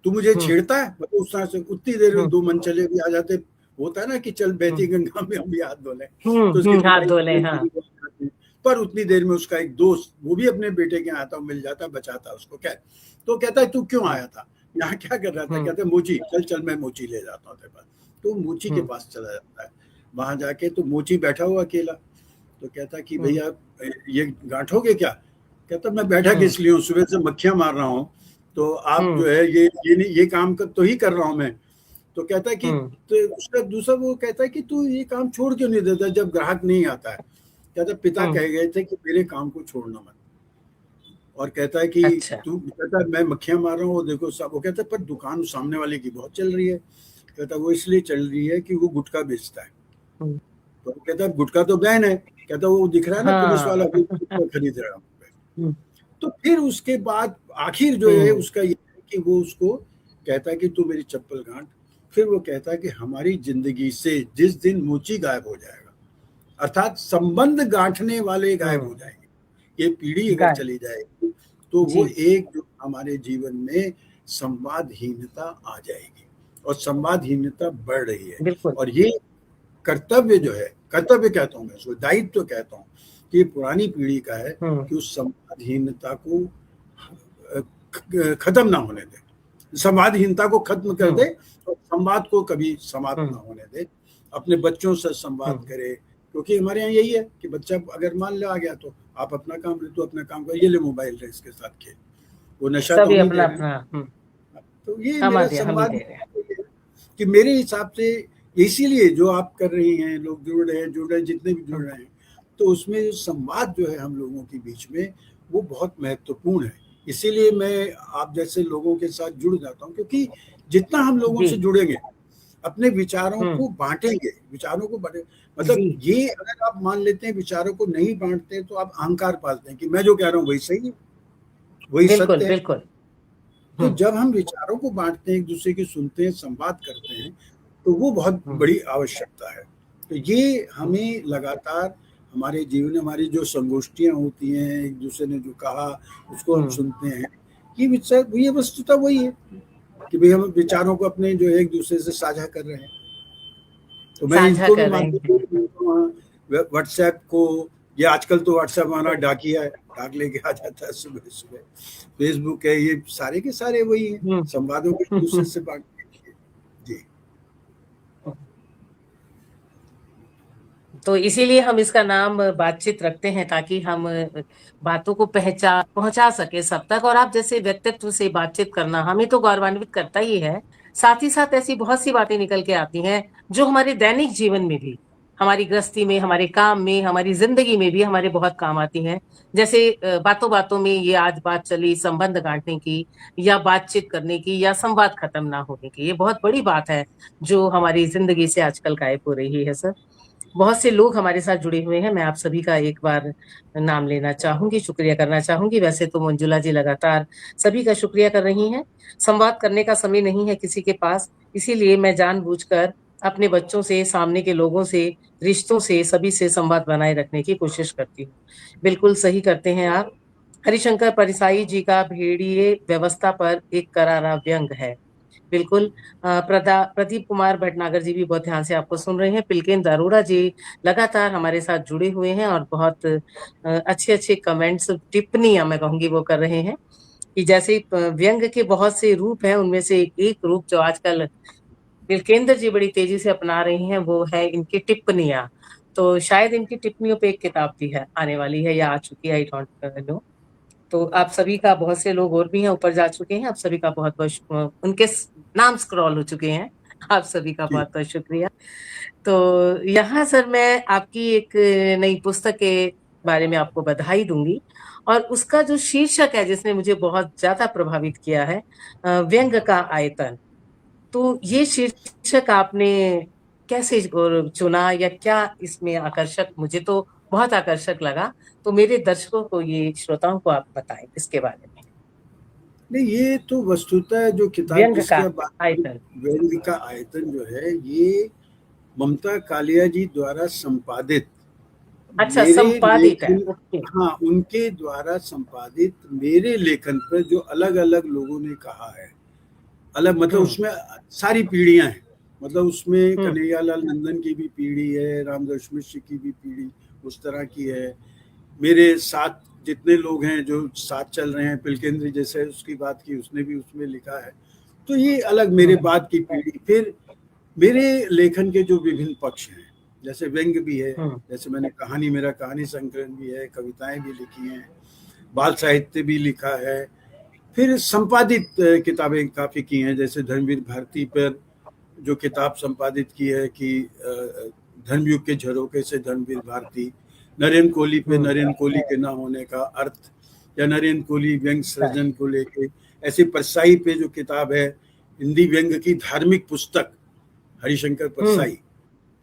तू मुझे छेड़ता है। मतलब उस तरह से उतनी देर में दो मन चले भी आ जाते। होता है ना कि चल बहती गंगा में हम भी हाथ धो लें, तो उसकी हाथ धो लें। हाँ। पर उतनी देर में उसका एक दोस्त, वो भी अपने बेटे के आता, मिल जाता, बचाता उसको। क्या तो कहता है तू क्यों आया था, यहाँ क्या कर रहा था। कहते मोची, चल मैं मोची ले जाता हूँ तेरे पास। तो मोची के पास चला जाता है, वहां जाके तो मोची बैठा हुआ अकेला। तो कहता कि भैया ये गांठोगे क्या। कहता मैं बैठा किस लिए हूँ, सुबह से मक्खियां मार रहा हूँ, तो आप जो है ये काम तो ही कर रहा हूँ मैं। तो कहता है कि हम्म। तो उसका दूसरा वो कहता है कि तू ये काम छोड़ क्यों नहीं देता जब ग्राहक नहीं आता है। कहता पिता हम्म। कह गए थे कि मेरे काम को छोड़ना मत। और कहता है कि अच्छा। तू कहता है मैं मक्खियां मार रहा हूँ, वो देखो सब। वो कहता है पर दुकान सामने वाले की बहुत चल रही है। कहता है वो इसलिए चल रही है कि वो गुटखा बेचता है। हम्म। तो वो कहता है गुटखा तो बैन है। कहता है वो दिख रहा है ना पुलिस वाला, हाँ। वो गुटखा खरीद रहा है। हम्म। तो फिर उसके बाद आखिर जो है हम्म। उसका ये है कि वो उसको कहता है कि तू मेरी चप्पल गांठ। फिर वो कहता है कि हमारी जिंदगी से जिस दिन मोची गायब हो जाएगा, अर्थात संबंध गांठने वाले गायब हो हम्म। जाएंगे, ये पीढ़ी अगर गाय। चली जाएगी तो वो जी। एक जो हमारे जीवन में संवादहीनता आ जाएगी, और संवादहीनता बढ़ रही है। बिल्कुल। और ये कर्तव्य जो है, कर्तव्य कहता हूँ मैं उसको, दायित्व तो कहता हूँ कि ये पुरानी पीढ़ी का है हम्म। कि उस संवादहीनता को खत्म ना होने दे, संवादहीनता को खत्म कर दे, हम्म। और संवाद को कभी समाप्त ना हम्म। होने दे। अपने बच्चों से संवाद हम्म। करे, क्योंकि हमारे यहाँ यही है कि बच्चा अगर मान लो आ गया तो आप अपना काम ले, तो अपना काम कर, ये ले मोबाइल है इसके साथ खेल, वो नशा तो सभी हम ही अपना दे रहे अपना। हैं। तो ये हम मेरा दे हम ही संवाद दे रहे हैं। कि मेरे हिसाब से इसीलिए जो आप कर रही हैं, लोग जुड़ रहे हैं, जितने भी जुड़ हम्म। रहे हैं, तो उसमें जो संवाद जो है हम लोगों के बीच में वो बहुत महत्वपूर्ण है। इसीलिए मैं आप जैसे लोगों के साथ जुड़ जाता हूँ, क्योंकि जितना हम लोगों जी। से जुड़ेंगे, अपने विचारों हम्म। को बांटेंगे, विचारों को बांटे, मतलब जी। ये अगर आप मान लेते हैं विचारों को नहीं बांटते तो आप अहंकार पालते हैं कि मैं जो कह रहा हूँ वही सही है, वही बिल्कुल सत्य है। बिल्कुल। तो हम्म। जब हम विचारों को बांटते हैं, एक दूसरे की सुनते हैं, संवाद करते हैं, तो वो बहुत हम्म। बड़ी आवश्यकता है। तो ये हम्म। हमें लगातार हमारे जीवन में, हमारी जो संगोष्ठियां होती हैं, एक दूसरे ने जो कहा उसको हम हम्म। सुनते हैं, ये विचार, ये वस्तुता वही है कि भाई हम विचारों को अपने जो है एक दूसरे से साझा कर रहे हैं। तो मैं साझा इनको भी कर रहे मानता हैं। हूँ, व्हाट्सएप को, या आजकल तो व्हाट्सएप हमारा डाकिया है, डाक लेके आ जाता है सुबह सुबह। फेसबुक है, ये सारे के सारे वही हैं, संवादों को एक दूसरे से बांटने के लिए। जी। तो इसीलिए हम इसका नाम बातचीत रखते हैं, ताकि हम बातों को पहुंचा सके सब तक। और आप जैसे व्यक्तित्व से बातचीत करना हमें तो गौरवान्वित करता ही है। साथ ही साथ ऐसी बहुत सी बातें निकल के आती हैं जो हमारे दैनिक जीवन में भी, हमारी गृहस्थी में, हमारे काम में, हमारी जिंदगी में भी हमारे बहुत काम आती हैं। जैसे बातों बातों में ये आज बात चली संबंध गांठने की, या बातचीत करने की, या संवाद खत्म ना होने की। ये बहुत बड़ी बात है जो हमारी जिंदगी से आजकल गायब हो रही है सर। बहुत से लोग हमारे साथ जुड़े हुए हैं। मैं आप सभी का एक बार नाम लेना चाहूंगी, शुक्रिया करना चाहूंगी। वैसे तो मंजुला जी लगातार सभी का शुक्रिया कर रही हैं। संवाद करने का समय नहीं है किसी के पास, इसीलिए मैं जानबूझकर अपने बच्चों से, सामने के लोगों से, रिश्तों से, सभी से संवाद बनाए रखने की कोशिश करती हूँ। बिल्कुल सही करते हैं आप। हरिशंकर परिसाई जी का भेड़िए व्यवस्था पर एक करारा व्यंग है। बिल्कुल। प्रदीप कुमार भटनागर जी भी बहुत ध्यान से आपको सुन रहे हैं। पिलकेंद्र अरोड़ा जी लगातार हमारे साथ जुड़े हुए हैं और बहुत अच्छे अच्छे कमेंट्स, टिप्पणियां मैं कहूंगी वो कर रहे हैं। कि जैसे व्यंग के बहुत से रूप हैं, उनमें से एक रूप जो आजकल पिलकेंद्र जी बड़ी तेजी से अपना रही हैं वो है इनकी टिप्पणियां। तो शायद इनकी टिप्पणियों पे एक किताब भी है, आने वाली है या आ चुकी है, आई डोंट नो। तो आप सभी का, बहुत से लोग और भी हैं ऊपर जा चुके हैं, आप सभी का बहुत बहुत उनके नाम स्क्रॉल हो चुके हैं। आप सभी का जी। बहुत बहुत शुक्रिया। तो यहाँ सर मैं आपकी एक नई पुस्तक के बारे में आपको बधाई दूंगी। और उसका जो शीर्षक है जिसने मुझे बहुत ज्यादा प्रभावित किया है, व्यंग का आयतन। तो ये शीर्षक आपने कैसे चुना, या क्या इसमें आकर्षक, मुझे तो बहुत आकर्षक लगा। तो मेरे दर्शकों को, ये श्रोताओं को आप बताएं इसके बारे में। नहीं, ये तो वस्तुतः जो किताब व्यंग जिसकी का आप बात करें, आयतन। व्यंग का आयतन जो है, ये ममता कालिया जी द्वारा संपादित अच्छा, मेरे संपादित है, लेखन, ओके। हाँ, उनके द्वारा संपादित मेरे लेखन पर जो अलग अलग लोगों ने कहा है, अलग मतलब हम्म। उसमें सारी पीढ़ियां हैं। मतलब उसमें हम्म। कन्हैयालाल नंदन की भी पीढ़ी है, रामदास मिश्र की भी पीढ़ी उस तरह की है। मेरे साथ जितने लोग हैं जो साथ चल रहे हैं, पिलकेंद्र जैसे उसकी बात की, उसने भी उसमें लिखा है। तो ये अलग मेरे हम्म। बाद की पीढ़ी। फिर मेरे लेखन के जो विभिन्न पक्ष हैं, जैसे व्यंग भी है, हम्म। जैसे मैंने कहानी, मेरा कहानी संकलन भी है, कविताएं भी लिखी हैं, बाल साहित्य भी लिखा है। फिर संपादित किताबें काफ़ी की हैं, जैसे धर्मवीर भारती पर जो किताब संपादित की है कि धर्मयुग के झरोखे से धर्मवीर भारती, नरेंद्र कोहली पे नरेंद्र कोहली के ना होने का अर्थ, या नरेंद्र कोहली व्यंग सृजन को लेके, ऐसी परसाई पे जो किताब है हिंदी व्यंग की धार्मिक पुस्तक हरिशंकर परसाई,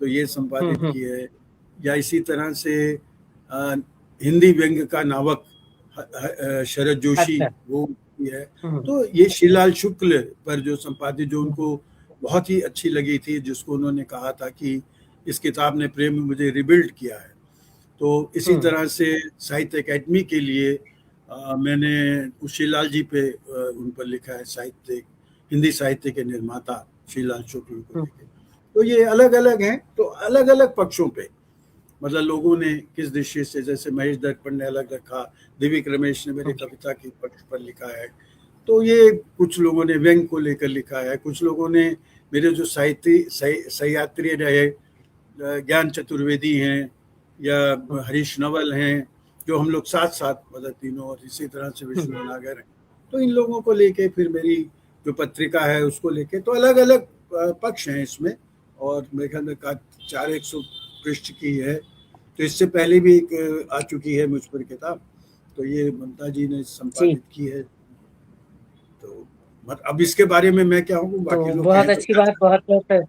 तो ये संपादित की है। या इसी तरह से हिंदी व्यंग का नावक शरद जोशी, अच्छा। वो भी है। तो ये श्रीलाल शुक्ल पर जो संपादित, जो उनको बहुत ही अच्छी लगी थी, जिसको उन्होंने कहा था कि इस किताब ने प्रेम में मुझे रिबिल्ड किया है। तो इसी तरह से साहित्य अकेडमी के लिए मैंने श्रीलाल जी पे उन पर लिखा है, साहित्य हिंदी साहित्य के निर्माता श्रीलाल शुक्ल को लेकर। तो ये अलग अलग हैं, तो अलग अलग पक्षों पे, मतलब लोगों ने किस दृष्टि से, जैसे महेश दर्पण ने अलग रखा, दिव्यक रमेश ने मेरी कविता के पक्ष पर लिखा है, तो ये कुछ लोगों ने व्यंग को लेकर लिखा है, कुछ लोगों ने मेरे जो साहित्य सह्यात्री रहे ज्ञान चतुर्वेदी हैं या हरीश नवल हैं, जो हम लोग साथ साथ मतलब तीनों, और इसी तरह से विष्णु नागर हैं, तो इन लोगों को लेके फिर मेरी जो पत्रिका है उसको लेके, तो अलग अलग पक्ष हैं इसमें। और मेरे ख्याल में 400 पृष्ठ की है, तो इससे पहले भी एक आ चुकी है मुझ पर किताब, तो ये ममता जी ने संपादित की है। तो अब इसके बारे में मैं क्या हूँ, बाकी तो लोग बहुत कहें अच्छी तो बात, बहुत बहुत।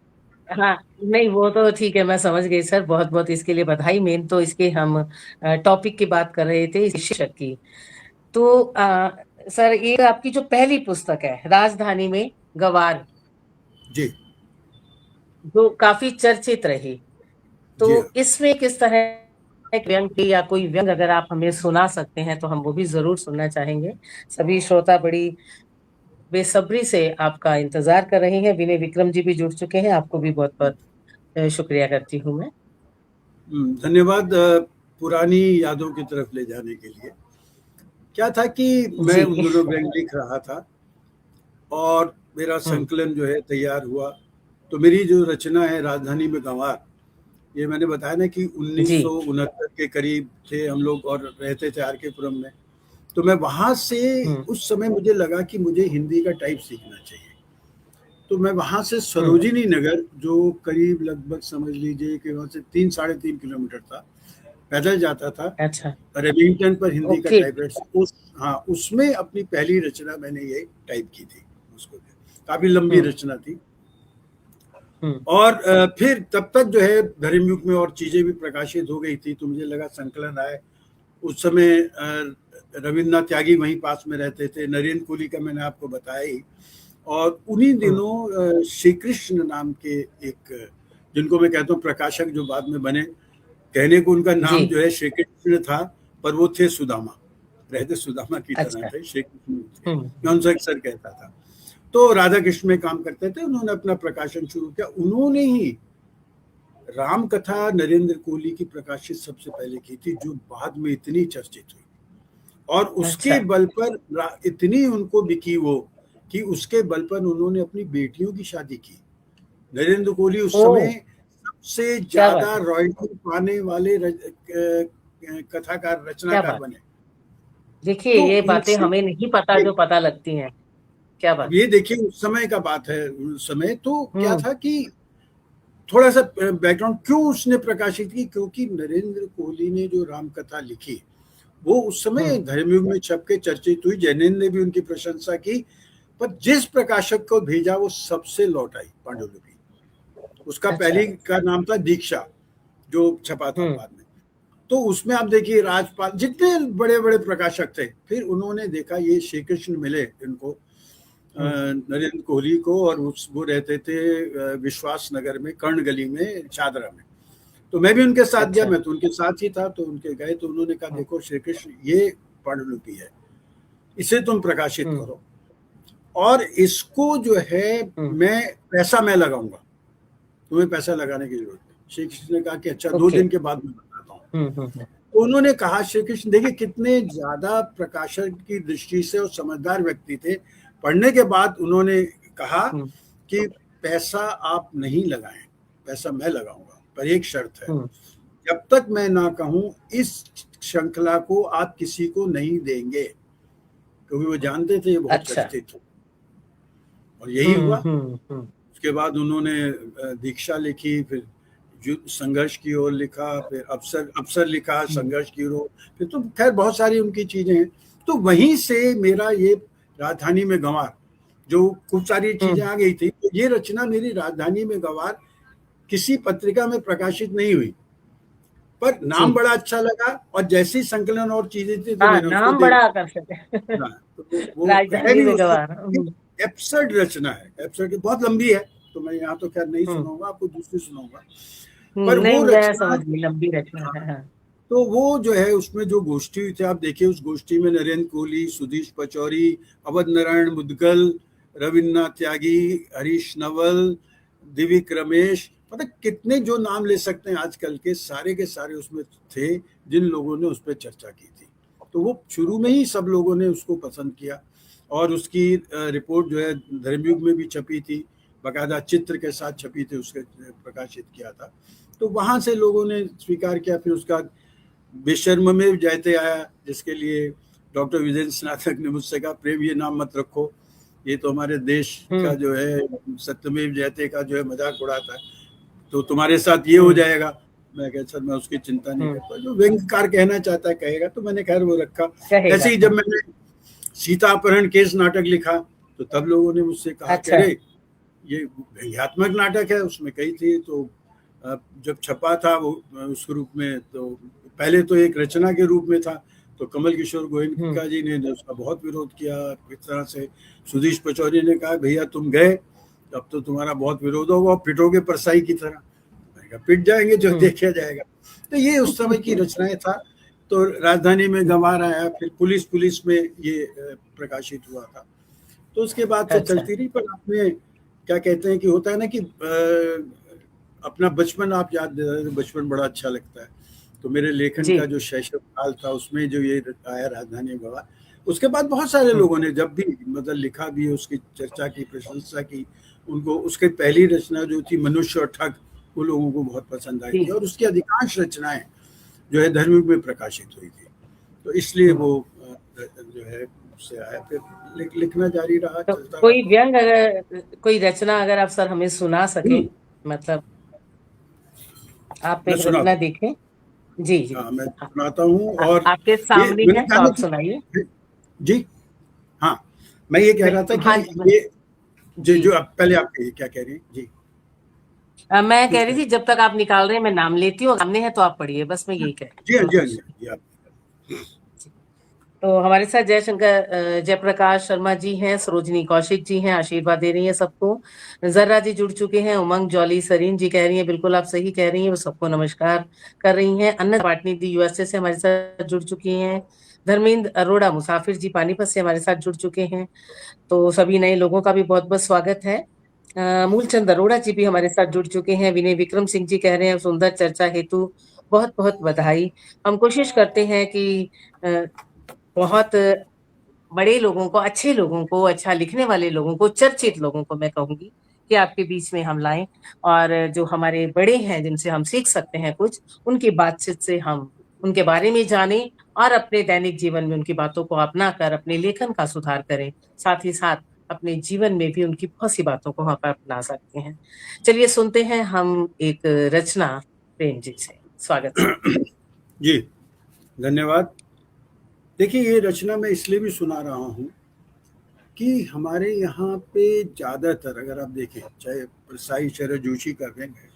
हाँ, नहीं वो तो ठीक है, मैं समझ गई सर, बहुत बहुत इसके लिए बधाई। मेन तो इसके हम टॉपिक की बात कर रहे थे, इस शीर्षक की। तो सर, ये आपकी जो पहली पुस्तक है राजधानी में गवार, जी जो काफी चर्चित रही, जी तो इसमें किस तरह एक व्यंग की या कोई व्यंग अगर आप हमें सुना सकते हैं तो हम वो भी जरूर सुनना चाहेंगे। सभी श्रोता बड़ी बेसब्री से आपका इंतजार कर रहे हैं। विनय विक्रम जी भी जुड़ चुके हैं, आपको भी बहुत बहुत शुक्रिया करती हूँ मैं। धन्यवाद पुरानी यादों की तरफ ले जाने के लिए। क्या था कि मैं जी। उन दिनों व्यंग लिख रहा था और मेरा संकलन जो है तैयार हुआ, तो मेरी जो रचना है राजधानी में गंवार, ये मैंने बताया ना कि जी। 1969 के करीब थे हम लोग और रहते थे आर के पुरम में। तो मैं वहां से, उस समय मुझे लगा कि मुझे हिंदी का टाइप सीखना चाहिए, तो मैं वहां से सरोजिनी नगर, जो करीब लगभग समझ लीजिए कि वहां से 3-3.5 किलोमीटर था, पैदल जाता था। अच्छा। रेमिंगटन पर हिंदी का ओके। टाइपराइटर, हाँ उसमें अपनी पहली रचना मैंने ये टाइप की थी, उसको काफी लंबी रचना थी। और फिर तब तक जो है धर्मयुग में और चीजें भी प्रकाशित हो गई थी, तो मुझे लगा संकलन आए। उस समय रविन्द्रनाथ त्यागी वहीं पास में रहते थे, नरेंद्र कोहली का मैंने आपको बताया ही, और उन्हीं दिनों श्री कृष्ण नाम के एक, जिनको मैं कहता हूँ प्रकाशक, जो बाद में बने, कहने को उनका नाम जो है श्री कृष्ण था, पर वो थे सुदामा, रहते सुदामा की तरह थे, श्री कृष्ण मैं उनसे अक्सर कहता था। तो राधा कृष्ण में काम करते थे, उन्होंने अपना प्रकाशन शुरू किया। उन्होंने ही राम कथा नरेंद्र कोहली की प्रकाशित सबसे पहले की थी, जो बाद में इतनी चर्चित हुई, और उसके बल पर इतनी उनको बिकी वो, कि उसके बल पर उन्होंने अपनी बेटियों की शादी की। नरेंद्र कोहली उस समय सबसे ज्यादा रॉयल्टी पाने वाले कथाकार, रचनाकार बने। देखिए, ये बातें हमें नहीं पता जो पता लगती हैं। क्या बात। ये देखिए उस समय का बात है। उस समय तो क्या था कि थोड़ा सा बैकग्राउंड क्यों उसने प्रकाशित की, क्योंकि नरेंद्र कोहली ने जो राम कथा लिखी, वो उस समय धर्मयुग में छप के चर्चित हुई। जैनेन्द्र ने भी उनकी प्रशंसा की, पर जिस प्रकाशक को भेजा वो सबसे लौट आई पांडुलिपि। उसका पहली का नाम था दीक्षा, जो छपा था बाद में। तो उसमें आप देखिए राजपाल, जितने बड़े बड़े प्रकाशक थे, फिर उन्होंने देखा ये श्री कृष्ण मिले इनको, नरेंद्र कोहली को, और वो रहते थे विश्वास नगर में, कर्ण गली में, चादरा में। तो मैं भी उनके साथ गया, मैं तो उनके साथ ही था, तो उनके गए, तो उन्होंने कहा देखो श्री कृष्ण ये पांडुलिपि है, इसे तुम प्रकाशित करो, और इसको जो है मैं लगाऊंगा, तुम्हें पैसा लगाने की जरूरत नहीं। श्री कृष्ण ने कहा कि अच्छा 2 दिन के बाद मैं बताता हूँ। तो उन्होंने कहा, श्री कृष्ण देखिए कितने ज्यादा प्रकाशक की दृष्टि से और समझदार व्यक्ति थे। पढ़ने के बाद उन्होंने कहा कि पैसा आप नहीं लगाएं, पैसा मैं लगाऊंगा, पर एक शर्त है, जब तक मैं ना कहूं इस श्रृंखला को आप किसी को नहीं देंगे, क्योंकि वो जानते थे ये बहुत चर्चित हो। और यही हुआ। उसके बाद उन्होंने दीक्षा लिखी, फिर संघर्ष की ओर लिखा, फिर अवसर लिखा, संघर्ष की ओर, फिर तो खैर बहुत सारी उनकी चीजें हैं। तो वहीं से मेरा ये राजधानी में गंवार, जो खूब सारी चीजें आ गई थी, तो ये रचना मेरी राजधानी में गंवार किसी पत्रिका में प्रकाशित नहीं हुई, पर नाम बड़ा अच्छा लगा, और जैसी संकलन और चीजें थी तो मैंने नाम उसको बड़ा आकर्षक है। तो वो है राजधानी भी में उसको गंवार। एब्सर्ड रचना है, एब्सर्ड बहुत लंबी है, तो मैं यहाँ तो खैर नहीं सुनाऊंगा, आपको दूसरी सुनाऊंगा। पर नहीं, वो मैं रचना, समझ गई, लंबी रचना है। हाँ। तो वो जो है उसमें जो गोष्ठी हुई थी, आप देखिए उस गोष्ठी में नरेंद्र कोहली, सुधीश पचौरी, अवध नारायण मुदगल, रविन्द्रनाथ त्यागी, हरीश नवल, दिविक रमेश, मतलब कितने जो नाम ले सकते हैं आजकल के सारे उसमें थे, जिन लोगों ने उस पर चर्चा की थी। तो वो शुरू में ही सब लोगों ने उसको पसंद किया, और उसकी रिपोर्ट जो है धर्मयुग में भी छपी थी, बाकायदा चित्र के साथ छपी थी, उसके प्रकाशित किया था। तो वहां से लोगों ने स्वीकार किया। फिर उसका बेशर्म में जयते आया, जिसके लिए डॉक्टर विजेंद्र स्नातक ने मुझसे कहा, प्रेम ये नाम मत रखो, ये तो हमारे देश का जो है सत्यमेव जयते का जो है मजाक उड़ाता है, तो तुम्हारे साथ ये हो जाएगा। मैं कहा सर मैं उसकी चिंता नहीं करता, जो व्यंग्यकार कहना चाहता है कहेगा, तो मैंने खैर वो रखा। ऐसे ही जब मैंने सीता अपहरण केस नाटक लिखा, तो तब लोगों ने मुझसे कहा कि अरे ये व्यंग्यात्मक नाटक है, उसमें कई थी। तो जब छपा था वो उस रूप में, तो पहले तो एक रचना के रूप में था, तो कमल किशोर गोयनका जी ने उसका बहुत विरोध किया। इस तरह से सुधीश पचौरी ने कहा भैया तुम गए, अब तो तुम्हारा बहुत विरोध होगा, पिटोगे परसाई की तरह। मैंने कहा पिट जाएंगे, जो देखा जाएगा। तो ये उस समय की रचनाएं था। तो राजधानी में गंवार आया, फिर पुलिस में ये प्रकाशित हुआ था। तो उसके बाद से चलती रही। पर आपने क्या कहते हैं कि होता है ना कि अपना बचपन आप याद दिला रहे, बचपन बड़ा अच्छा लगता है। तो मेरे लेखन का जो शैशव काल था, उसमें जो ये आया राजधानी गंवार, उसके बाद बहुत सारे लोगों ने जब भी मतलब लिखा भी, उसकी चर्चा की, प्रशंसा की, उनको उसके पहली रचना जो थी मनुष्य और ठग, वो लोगों को बहुत पसंद आई थी, और उसकी अधिकांश रचनाएं जो है धर्मयुग में प्रकाशित हुई थी। तो इसलिए वो जो है से आया, फिर लिखना जारी रहा। तो कोई व्यंग अगर कोई रचना अगर आप सर हमें सुना सके, मतलब आप एक रचना देखें। जी जी हाँ मैं सुनाता हूँ। और आपके सामने है तो आप सुनाइए। जी हाँ, मैं ये कह रहा था कि ये जो आप पहले आप क्या कह रही हैं? जी मैं कह रही थी जब तक आप निकाल रहे हैं मैं नाम लेती हूँ, सामने है तो आप पढ़िए, बस मैं यही कह रही हूँ। जी तो हमारे साथ जयशंकर जयप्रकाश शर्मा जी हैं, सरोजनी कौशिक जी हैं, आशीर्वाद दे रही हैं सबको। जर्रा जी जुड़ चुके हैं, उमंग जॉली सरीन जी कह रही हैं बिल्कुल आप सही कह रही हैं, वो सबको नमस्कार कर रही हैं। अन्ना पाटनी दी यूएसए से हमारे साथ जुड़ चुकी हैं। धर्मेंद्र अरोड़ा मुसाफिर जी पानीपत से हमारे साथ जुड़ चुके हैं। तो सभी नए लोगों का भी बहुत बहुत स्वागत है। मूलचंद अरोड़ा जी भी हमारे साथ जुड़ चुके हैं। विनय विक्रम सिंह जी कह रहे हैं सुंदर चर्चा हेतु बहुत बहुत बधाई। हम कोशिश करते हैं कि बहुत बड़े लोगों को, अच्छे लोगों को, अच्छा लिखने वाले लोगों को, चर्चित लोगों को मैं कहूंगी कि आपके बीच में हम लाएं, और जो हमारे बड़े हैं जिनसे हम सीख सकते हैं कुछ, उनकी बातचीत से हम उनके बारे में जानें, और अपने दैनिक जीवन में उनकी बातों को अपना कर अपने लेखन का सुधार करें। साथ ही साथ अपने जीवन में भी उनकी बहुत सी बातों को हम अपना सकते हैं। चलिए सुनते हैं हम एक रचना प्रेम जी से। स्वागत जी धन्यवाद। देखिए ये रचना मैं इसलिए भी सुना रहा हूँ कि हमारे यहाँ पे ज़्यादातर अगर आप देखें, चाहे परसाई शरद जोशी का व्यंग है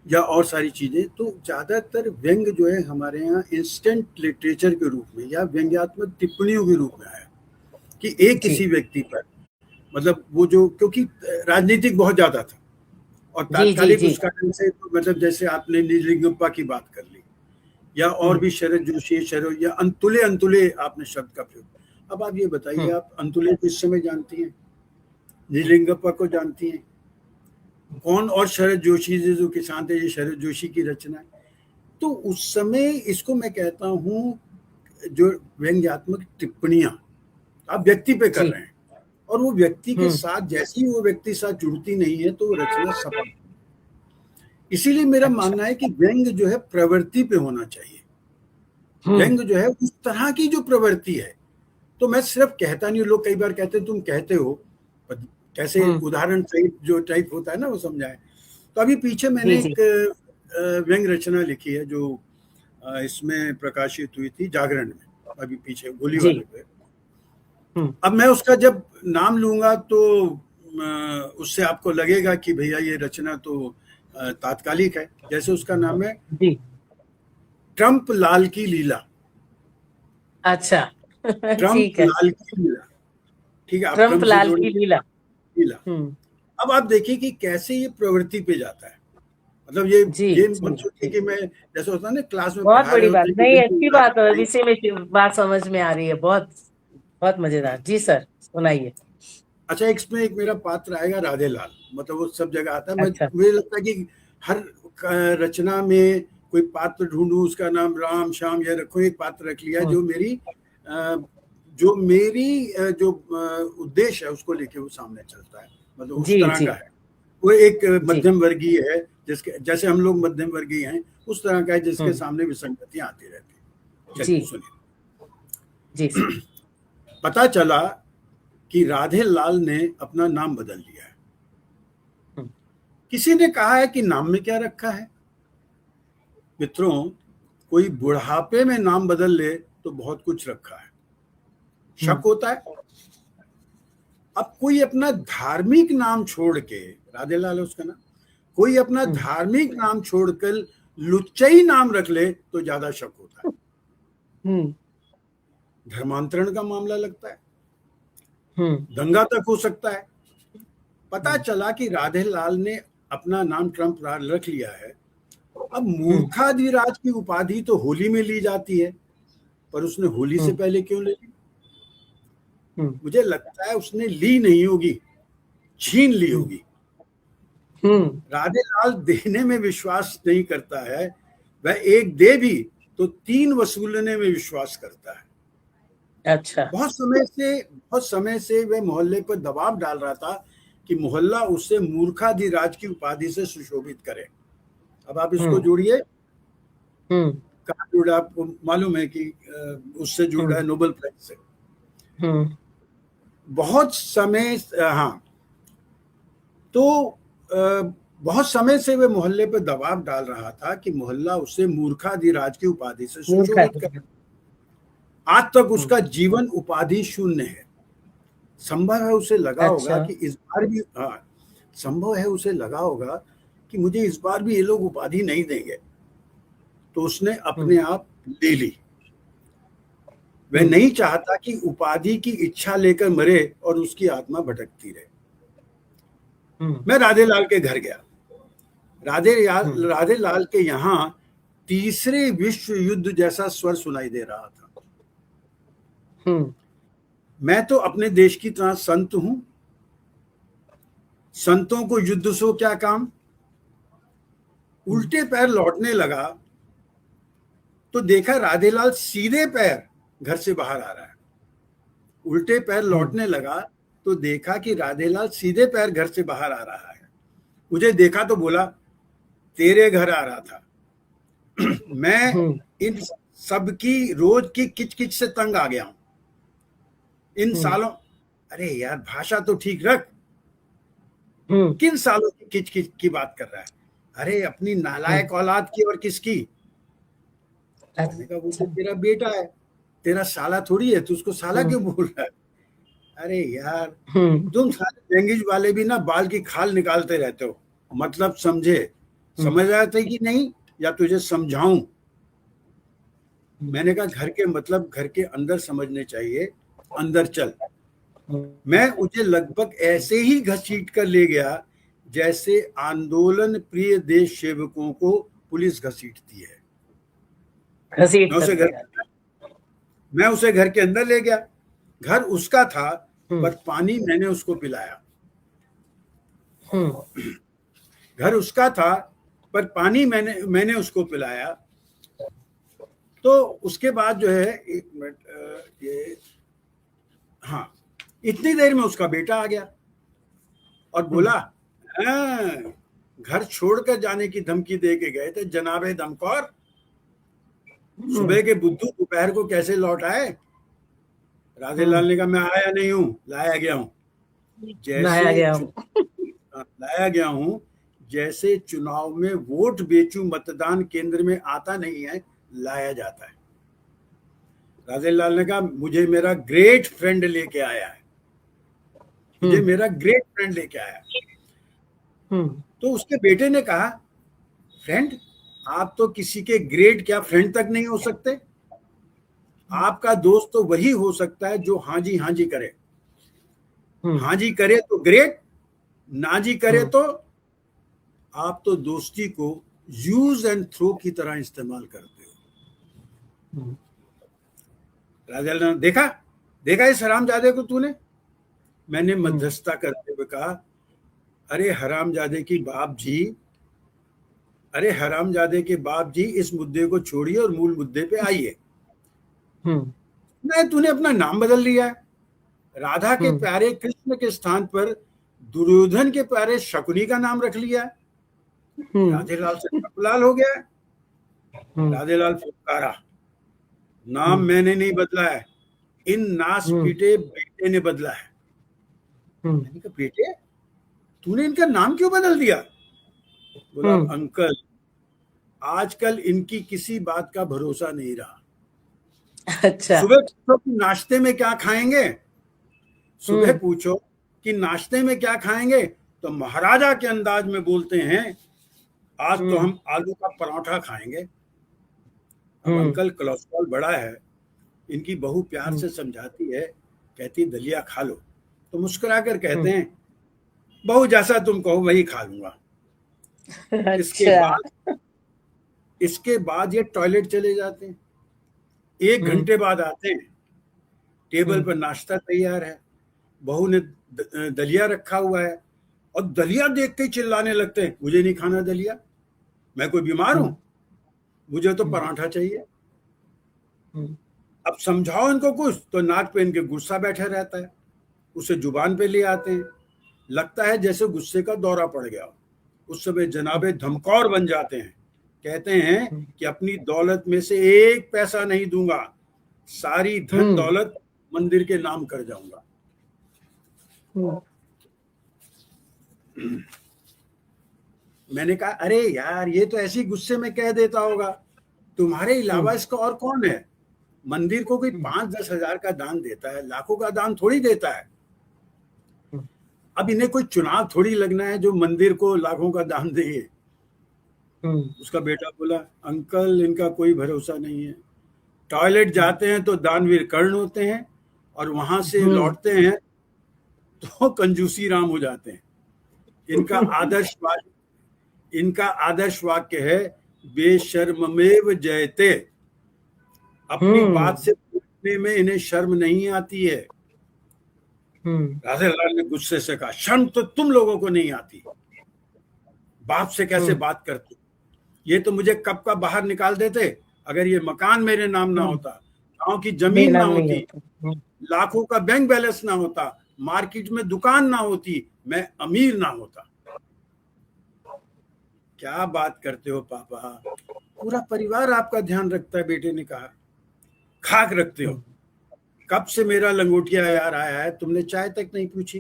या और सारी चीज़ें, तो ज़्यादातर व्यंग जो है हमारे यहाँ इंस्टेंट लिटरेचर के रूप में या व्यंग्यात्मक टिप्पणियों के रूप में आया, कि एक किसी व्यक्ति पर, मतलब वो जो, क्योंकि राजनीतिक बहुत ज़्यादा था, और तात्कालिक उस कारण से, मतलब जैसे आपने निजलिंगप्पा की बात कर ली, या और भी शरद जोशी, शरद या अंतुले आपने शब्द का प्रयोग। अब आप ये बताइए, आप अंतुले को इस समय जानती हैं, निजलिंगप्पा को जानती हैं, कौन और शरद जोशी जो किसान थे, ये शरद जोशी की रचना है। तो उस समय इसको मैं कहता हूँ जो व्यंग्यात्मक टिप्पणियां आप व्यक्ति पे कर रहे हैं, और वो व्यक्ति के साथ जैसे ही वो व्यक्ति साथ जुड़ती नहीं है तो वो रचना सफल। इसीलिए मेरा मानना है कि व्यंग जो है प्रवृत्ति पे होना चाहिए। व्यंग जो है उस तरह की जो प्रवृत्ति है, तो मैं सिर्फ कहता नहीं, लोग कई बार कहते हैं तुम कहते हो, कैसे उदाहरण सहित जो टाइप होता है ना वो समझाए। तो अभी पीछे मैंने जी जी एक व्यंग रचना लिखी है जो इसमें प्रकाशित हुई थी जागरण में, अभी पीछे होली जी। वाले पे। अब मैं उसका जब नाम लूंगा तो उससे आपको लगेगा कि भैया ये रचना तो तात्कालिक है। जैसे उसका नाम है जी। ट्रंप लाल की लीला। अच्छा ट्रंप ठीक है। लाल की लीला, ठीक है, आप ट्रम्प ट्रंप से लाल जोड़िए की लीला। लीला। हम्म। अब आप देखिए कि कैसे ये प्रवृत्ति पे जाता है। मतलब ये जी मत सोचिए जी। कि मैं, जैसे होता है ना क्लास में बहुत पढ़ा रहे बड़ी बात, होते हैं कि नहीं बिल्कुल अच्छी उल्टा बात है, करके। इसी में बात समझ में आ रही है। बहुत बहुत मजेदार। जी सर सुनाइए। अच्छा, इसमें एक मेरा पात्र आएगा राधे लाल, मतलब वो सब जगह आता है। अच्छा। मुझे लगता है कि हर रचना में कोई पात्र ढूंढूं, उसका नाम राम श्याम या रखो, एक पात्र रख लिया हम्म जो मेरी जो उद्देश्य है उसको लेके वो सामने चलता है, मतलब उस जी तरह जी का है। वो एक जी। मध्यम वर्गीय है, जिसके जैसे हम लोग मध्यम वर्गीय हैं उस तरह का है, जिसके हम्म। सामने विसंगतियां आती रहती हैं। जी चलिए सुनिए। जी सर। पता चला कि राधे लाल ने अपना नाम बदल लिया है। हम्म किसी ने कहा है कि नाम में क्या रखा है। मित्रों, कोई बुढ़ापे में नाम बदल ले तो बहुत कुछ रखा है, शक हम्म होता है। अब कोई अपना धार्मिक नाम छोड़ के, राधे लाल है उसका नाम, कोई अपना हम्म धार्मिक नाम छोड़कर लुच्चई नाम रख ले तो ज्यादा शक होता है। हम्म धर्मांतरण का मामला लगता है, हम्म दंगा तक हो सकता है। पता हम्म चला कि राधे लाल ने अपना नाम ट्रंप रख लिया है। अब हम्म मूर्खाधिराज की उपाधि तो होली में ली जाती है, पर उसने होली से हम्म पहले क्यों ले ली? हम्म मुझे लगता है उसने ली नहीं होगी, छीन ली हम्म होगी। हम्म। राधे लाल देने में विश्वास नहीं करता है, वह एक दे भी तो तीन वसूलने में विश्वास करता है। अच्छा। बहुत समय से वह मोहल्ले पर दबाव डाल रहा था कि मोहल्ला उसे मूर्खाधिराज की उपाधि से सुशोभित करे। अब आप इसको हम्म जोड़िए, हम्म कहाँ जुड़ा आपको मालूम है कि उससे जुड़ा है हम्म नोबेल प्राइज से। हम्म बहुत समय, हाँ, तो बहुत समय से वे मोहल्ले पर दबाव डाल रहा था कि मोहल्ला उसे मूर्खाधिराज की उपाधि से मूर्खा। सुशोभित करे। आज तक हम्म। उसका जीवन उपाधि शून्य है। संभव है उसे लगा होगा अच्छा। कि इस बार भी, हाँ, संभव है उसे लगा होगा कि मुझे इस बार भी ये लोग उपाधि नहीं देंगे, तो उसने अपने हम्म आप ले ली। वह हम्म नहीं चाहता कि उपाधि की इच्छा लेकर मरे और उसकी आत्मा भटकती रहे। हम्म मैं राधे लाल के घर गया। हम्म राधे लाल के यहाँ तीसरे विश्व युद्ध जैसा स्वर सुनाई दे रहा था। हम्म मैं तो अपने देश की तरह संत हूं, संतों को युद्ध से क्या काम। हम्म उल्टे पैर लौटने लगा तो देखा राधेलाल सीधे पैर घर से बाहर आ रहा है। उल्टे पैर हम्म लौटने लगा तो देखा कि राधेलाल सीधे पैर घर से बाहर आ रहा है। मुझे देखा तो बोला, तेरे घर आ रहा था। मैं हम्म इन सबकी रोज की किचकिच से तंग आ गया हूं इन हम्म सालों। अरे यार, भाषा तो ठीक रख, हम्म। किन सालों की किचकिच की बात कर रहा है? अरे अपनी नालायक औलाद की और किसकी? मैंने कहा वो तो अच्छा। तेरा बेटा है, तेरा साला थोड़ी है, तू उसको साला हम्म क्यों बोल रहा है? अरे यार, हम्म तुम सारे लैंग्वेज वाले भी ना बाल की खाल निकालते रहते हो, मतलब समझे, हम्म समझ आया था कि नहीं, या तुझे समझाऊं? हम्म मैंने कहा घर के मतलब घर के अंदर समझने चाहिए, अंदर चल। हम्म। मैं उसे लगभग ऐसे ही घसीट कर ले गया जैसे आंदोलन प्रिय देश सेवकों को पुलिस घसीटती है। घसीट मैं कर उसे ले घर जाते। मैं उसे घर के अंदर ले गया। घर उसका था, हम्म पर पानी मैंने उसको पिलाया। हम्म घर उसका था, पर पानी मैंने उसको पिलाया। तो उसके बाद जो है, एक मिनट, ये, हाँ, इतनी देर में उसका बेटा आ गया और हम्म बोला, हाँ, घर छोड़कर जाने की धमकी दे के गए थे जनाबे दमकौर, हम्म सुबह के बुद्धू दोपहर को कैसे लौट आए? राधे हम्म लाल ने कहा, मैं आया नहीं हूं, लाया गया हूं। लाया जैसे गया हूँ। लाया गया हूं, जैसे चुनाव में वोट बेचूं मतदान केंद्र में आता नहीं है, लाया जाता है। राजेलाल ने कहा मुझे मेरा ग्रेट फ्रेंड लेके आया है, मुझे मेरा ग्रेट फ्रेंड लेके आया है। तो उसके बेटे ने कहा फ्रेंड, आप तो किसी के ग्रेट क्या फ्रेंड तक नहीं हो सकते। आपका दोस्त तो वही हो सकता है जो हाँ जी करे। हाँ जी करे तो ग्रेट, ना जी करे तो आप तो दोस्ती को यूज एंड थ्रो की तरह इस्तेमाल करते हो। राजा ने देखा, देखा इस हरामजादे को तूने। मैंने मध्यस्थता करते हुए कहा, अरे हरामजादे की बाप जी, अरे हरामजादे के बाप जी, इस मुद्दे को छोड़िए और मूल मुद्दे पे आइए। नहीं, तूने अपना नाम बदल लिया है। राधा के प्यारे कृष्ण के स्थान पर दुर्योधन के प्यारे शकुनी का नाम रख लिया है। राधेलाल से लाल हो गया है। राधेलाल फुफकारा, नाम मैंने नहीं बदला है, इन नास पीटे बेटे ने बदला है। मैंने कहा बेटे, तूने इनका नाम क्यों बदल दिया। बोला अंकल, आजकल इनकी किसी बात का भरोसा नहीं रहा। अच्छा। सुबह पूछो कि नाश्ते में क्या खाएंगे, सुबह पूछो कि नाश्ते में क्या खाएंगे, तो महाराजा के अंदाज में बोलते हैं आज तो हम आलू का पराठा खाएंगे। अब अंकल कोलेस्ट्रॉल बड़ा है, इनकी बहू प्यार से समझाती है, कहती दलिया खा लो, तो मुस्कुराकर कहते हैं बहू जैसा तुम कहो वही खा लूंगा। अच्छा। इसके बाद ये टॉयलेट चले जाते हैं। 1 घंटे बाद आते हैं, टेबल पर नाश्ता तैयार है, बहू ने दलिया रखा हुआ है, और दलिया देख के चिल्लाने लगते हैं मुझे नहीं खाना दलिया, मैं कोई बीमार हूं, मुझे तो पराठा चाहिए। अब समझाओ इनको कुछ, तो नाक पे इनके गुस्सा बैठा रहता है, उसे जुबान पे ले आते हैं, लगता है जैसे गुस्से का दौरा पड़ गया। उस समय जनाबे धमकौर बन जाते हैं, कहते हैं कि अपनी दौलत में से 1 पैसा नहीं दूंगा, सारी धन दौलत मंदिर के नाम कर जाऊंगा। मैंने कहा अरे यार, ये तो ऐसी गुस्से में कह देता होगा, तुम्हारे अलावा इसका और कौन है। मंदिर को कोई 5-10 हजार का दान देता है, लाखों का दान थोड़ी देता है। अब इन्हें कोई चुनाव थोड़ी लगना है जो मंदिर को लाखों का दान दे। उसका बेटा बोला अंकल, इनका कोई भरोसा नहीं है, टॉयलेट जाते हैं तो दानवीर कर्ण होते हैं, और वहां से लौटते हैं तो कंजूसी राम हो जाते हैं। इनका आदर्श वाक्य है बेशर्ममेव जयते। अपनी बात से पूछने में इन्हें शर्म नहीं आती है। राधेलाल ने गुस्से से कहा शर्म तो तुम लोगों को नहीं आती, बाप से कैसे बात करते, ये तो मुझे कब का बाहर निकाल देते अगर ये मकान मेरे नाम ना होता, गांव की जमीन ना होती, लाखों का बैंक बैलेंस ना होता, मार्केट में दुकान ना होती, मैं अमीर ना होता। क्या बात करते हो पापा, पूरा परिवार आपका ध्यान रखता है, बेटे ने कहा। खाक रखते हो, कब से मेरा लंगोटिया यार आया है, तुमने चाय तक नहीं पूछी।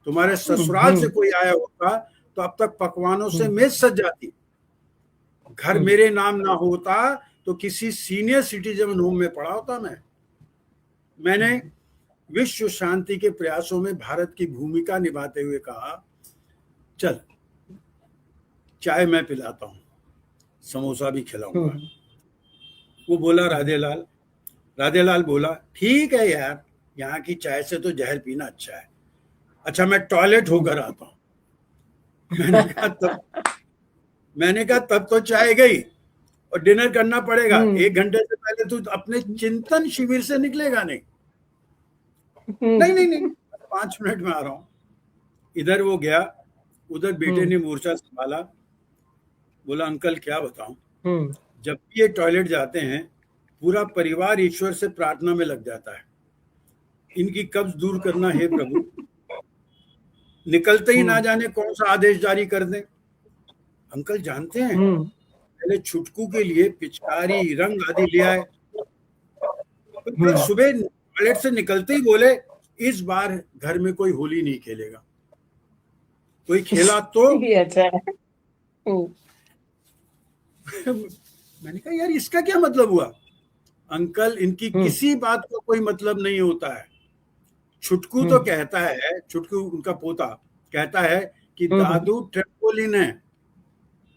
तुम्हारे ससुराल से कोई आया होता तो अब तक पकवानों से मेज सज जाती। घर मेरे नाम ना होता तो किसी सीनियर सिटीजन होम में पड़ा होता। मैंने विश्व शांति के प्रयासों में भारत की भूमिका निभाते हुए कहा चल चाय मैं पिलाता हूं, समोसा भी खिलाऊंगा। वो बोला राधेलाल बोला ठीक है यार, यहाँ की चाय से तो जहर पीना अच्छा है, अच्छा मैं टॉयलेट होकर आता हूं। मैंने कहा तब तो चाय गई और डिनर करना पड़ेगा। 1 घंटे से पहले तू अपने चिंतन शिविर से निकलेगा नहीं। नहीं 5 मिनट में आ रहा हूं। इधर वो गया, उधर बेटे ने मोर्चा संभाला, बोला अंकल क्या बताऊं, जब भी ये टॉयलेट जाते हैं पूरा परिवार ईश्वर से प्रार्थना में लग जाता है, इनकी कब्ज दूर करना है प्रभु, निकलते ही ना जाने कौन सा आदेश जारी कर दें। अंकल जानते हैं पहले छुटकू के लिए पिचकारी रंग आदि ले आए, फिर सुबह टॉयलेट से निकलते ही बोले इस बार घर में कोई होली नहीं खेलेगा, कोई खेला तो ये अच्छा है। हम्म, मैंने कहा यार इसका क्या मतलब हुआ? अंकल, इनकी हम्म, किसी बात का कोई मतलब नहीं होता है। छुटकू तो हम्म, कहता है, छुटकू उनका पोता कहता है कि हम्म, दादू ट्रेम्पोलिन है,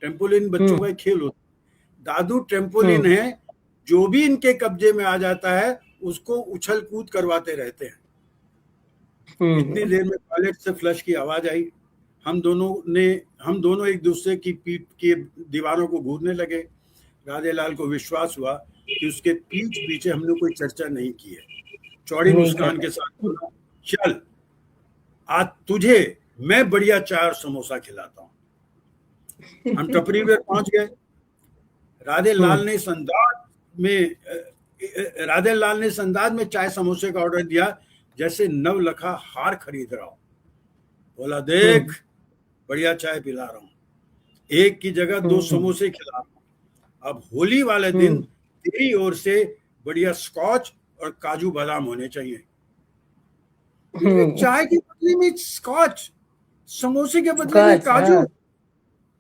ट्रेम्पोलिन बच्चों का हम्म, एक खेल होता है, दादू ट्रेम्पोलिन हम्म, है, जो भी इनके कब्जे में आ जाता है उसको उछल कूद करवाते रहते हैं। इतनी हम्म, देर में टॉयलेट से फ्लश की आवाज आई। हम दोनों ने हम दोनों एक दूसरे की पीठ की दीवारों को घूरने लगे। राधेलाल को विश्वास हुआ कि उसके पीठ पीछे हमने कोई चर्चा नहीं की है। चौड़ी नहीं मुस्कान करता। के साथ बोला, चल आज तुझे मैं बढ़िया चाय और समोसा खिलाता हूँ। हम टपरी में पहुंच गए। राधे हम्म, लाल ने इस अंदाज में राधे लाल ने इस अंदाज में चाय समोसे का ऑर्डर दिया जैसे नवलखा हार खरीद रहा हो। बोला, देख हम्म, बढ़िया चाय पिला रहा हूँ, एक की जगह दो हम्म, समोसे खिला रहा हूँ। अब होली वाले दिन हम्म, तेरी ओर से बढ़िया स्कॉच और काजू बादाम होने चाहिए। मैंने कहा हम्म, चाय के बदले में स्कॉच, समोसे के बदले में गज, काजू, हाँ,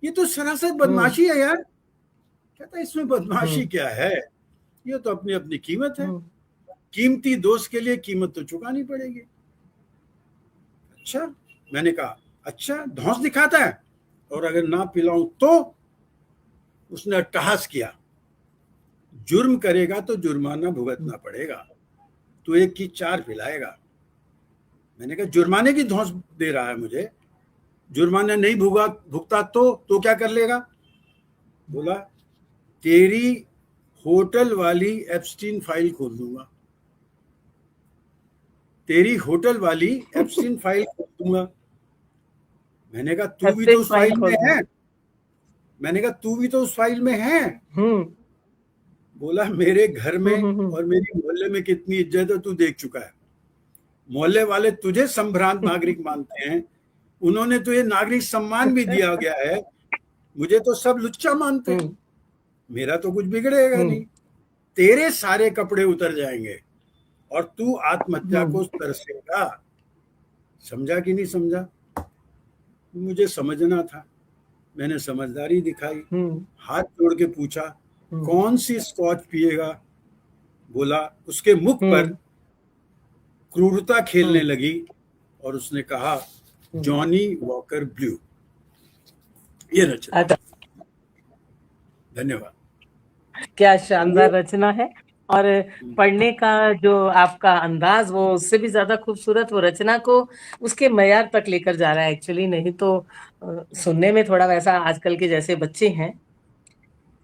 ये तो सरासर हम्म, बदमाशी है यार। कहता है इसमें बदमाशी हम्म, क्या है, ये तो अपनी अपनी कीमत है, हम्म, कीमती दोस्त के लिए कीमत तो चुकानी पड़ेगी। अच्छा, मैंने कहा अच्छा धौंस दिखाता है, और अगर ना पिलाऊं तो? उसने अट्टहास किया, जुर्म करेगा तो जुर्माना भुगतना पड़ेगा, तू एक की चार पिलाएगा। मैंने कहा जुर्माने की धौंस दे रहा है मुझे, जुर्माना नहीं भुगता तो क्या कर लेगा? बोला, तेरी होटल वाली एप्स्टीन फाइल खोल दूंगा, तेरी होटल वाली एप्स्टीन फाइल खोल दूंगा। मैंने कहा तू भी तो हफ्ते उस फाइल फाइल में खोल दूँ। है, मैंने कहा तू भी तो उस फाइल में है। हम्म, बोला, मेरे घर हम्म, में और मेरी मोहल्ले में कितनी इज्जत है तू देख चुका है। मोहल्ले वाले तुझे संभ्रांत नागरिक मानते हैं, उन्होंने तुझे नागरिक सम्मान भी दिया गया है, मुझे तो सब लुच्चा मानते हैं, हम्म, मेरा तो कुछ बिगड़ेगा नहीं, हम्म, तेरे सारे कपड़े उतर जाएंगे और तू आत्महत्या को हम्म, तरसेगा। समझा कि नहीं समझा? मुझे समझना था, मैंने समझदारी दिखाई, हम्म, हाथ जोड़ के पूछा, हम्म, कौन सी स्कॉच पिएगा? बोला, उसके मुख पर हम्म, क्रूरता खेलने हम्म, लगी और उसने कहा, हम्म। Johnny walker blue. ये रचना। अच्छा, धन्यवाद। क्या ये शानदार रचना है। और पढ़ने का जो आपका अंदाज, वो उससे भी ज्यादा खूबसूरत, वो रचना को उसके मयार तक लेकर जा रहा है एक्चुअली। नहीं तो सुनने में थोड़ा वैसा, आजकल के जैसे बच्चे हैं।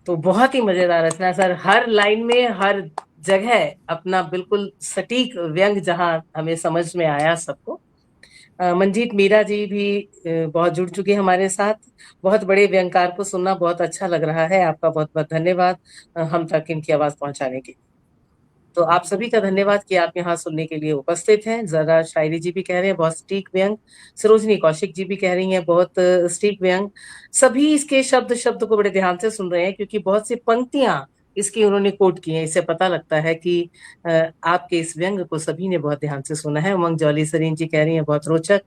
तो बहुत ही मजेदार रचना है सर, हर लाइन में हर जगह अपना बिल्कुल सटीक व्यंग जहां हमें समझ में आया सबको। मंजीत मीरा जी भी बहुत जुड़ चुके हैं हमारे साथ। बहुत बड़े व्यंगकार को सुनना बहुत अच्छा लग रहा है। आपका बहुत बहुत धन्यवाद हम तक इनकी आवाज पहुंचाने के लिए। तो आप सभी का धन्यवाद कि आप यहाँ सुनने के लिए उपस्थित हैं। जरा शायरी जी भी कह रहे हैं बहुत सटीक व्यंग, सरोजनी कौशिक जी भी कह रही हैं बहुत सटीक व्यंग। सभी इसके शब्द शब्द को बड़े ध्यान से सुन रहे हैं, क्योंकि बहुत सी पंक्तियां इसकी उन्होंने कोट की हैं। इससे पता लगता है कि आपके इस व्यंग को सभी ने बहुत ध्यान से सुना है। उमंग जौली सरीन जी कह रही हैं बहुत रोचक।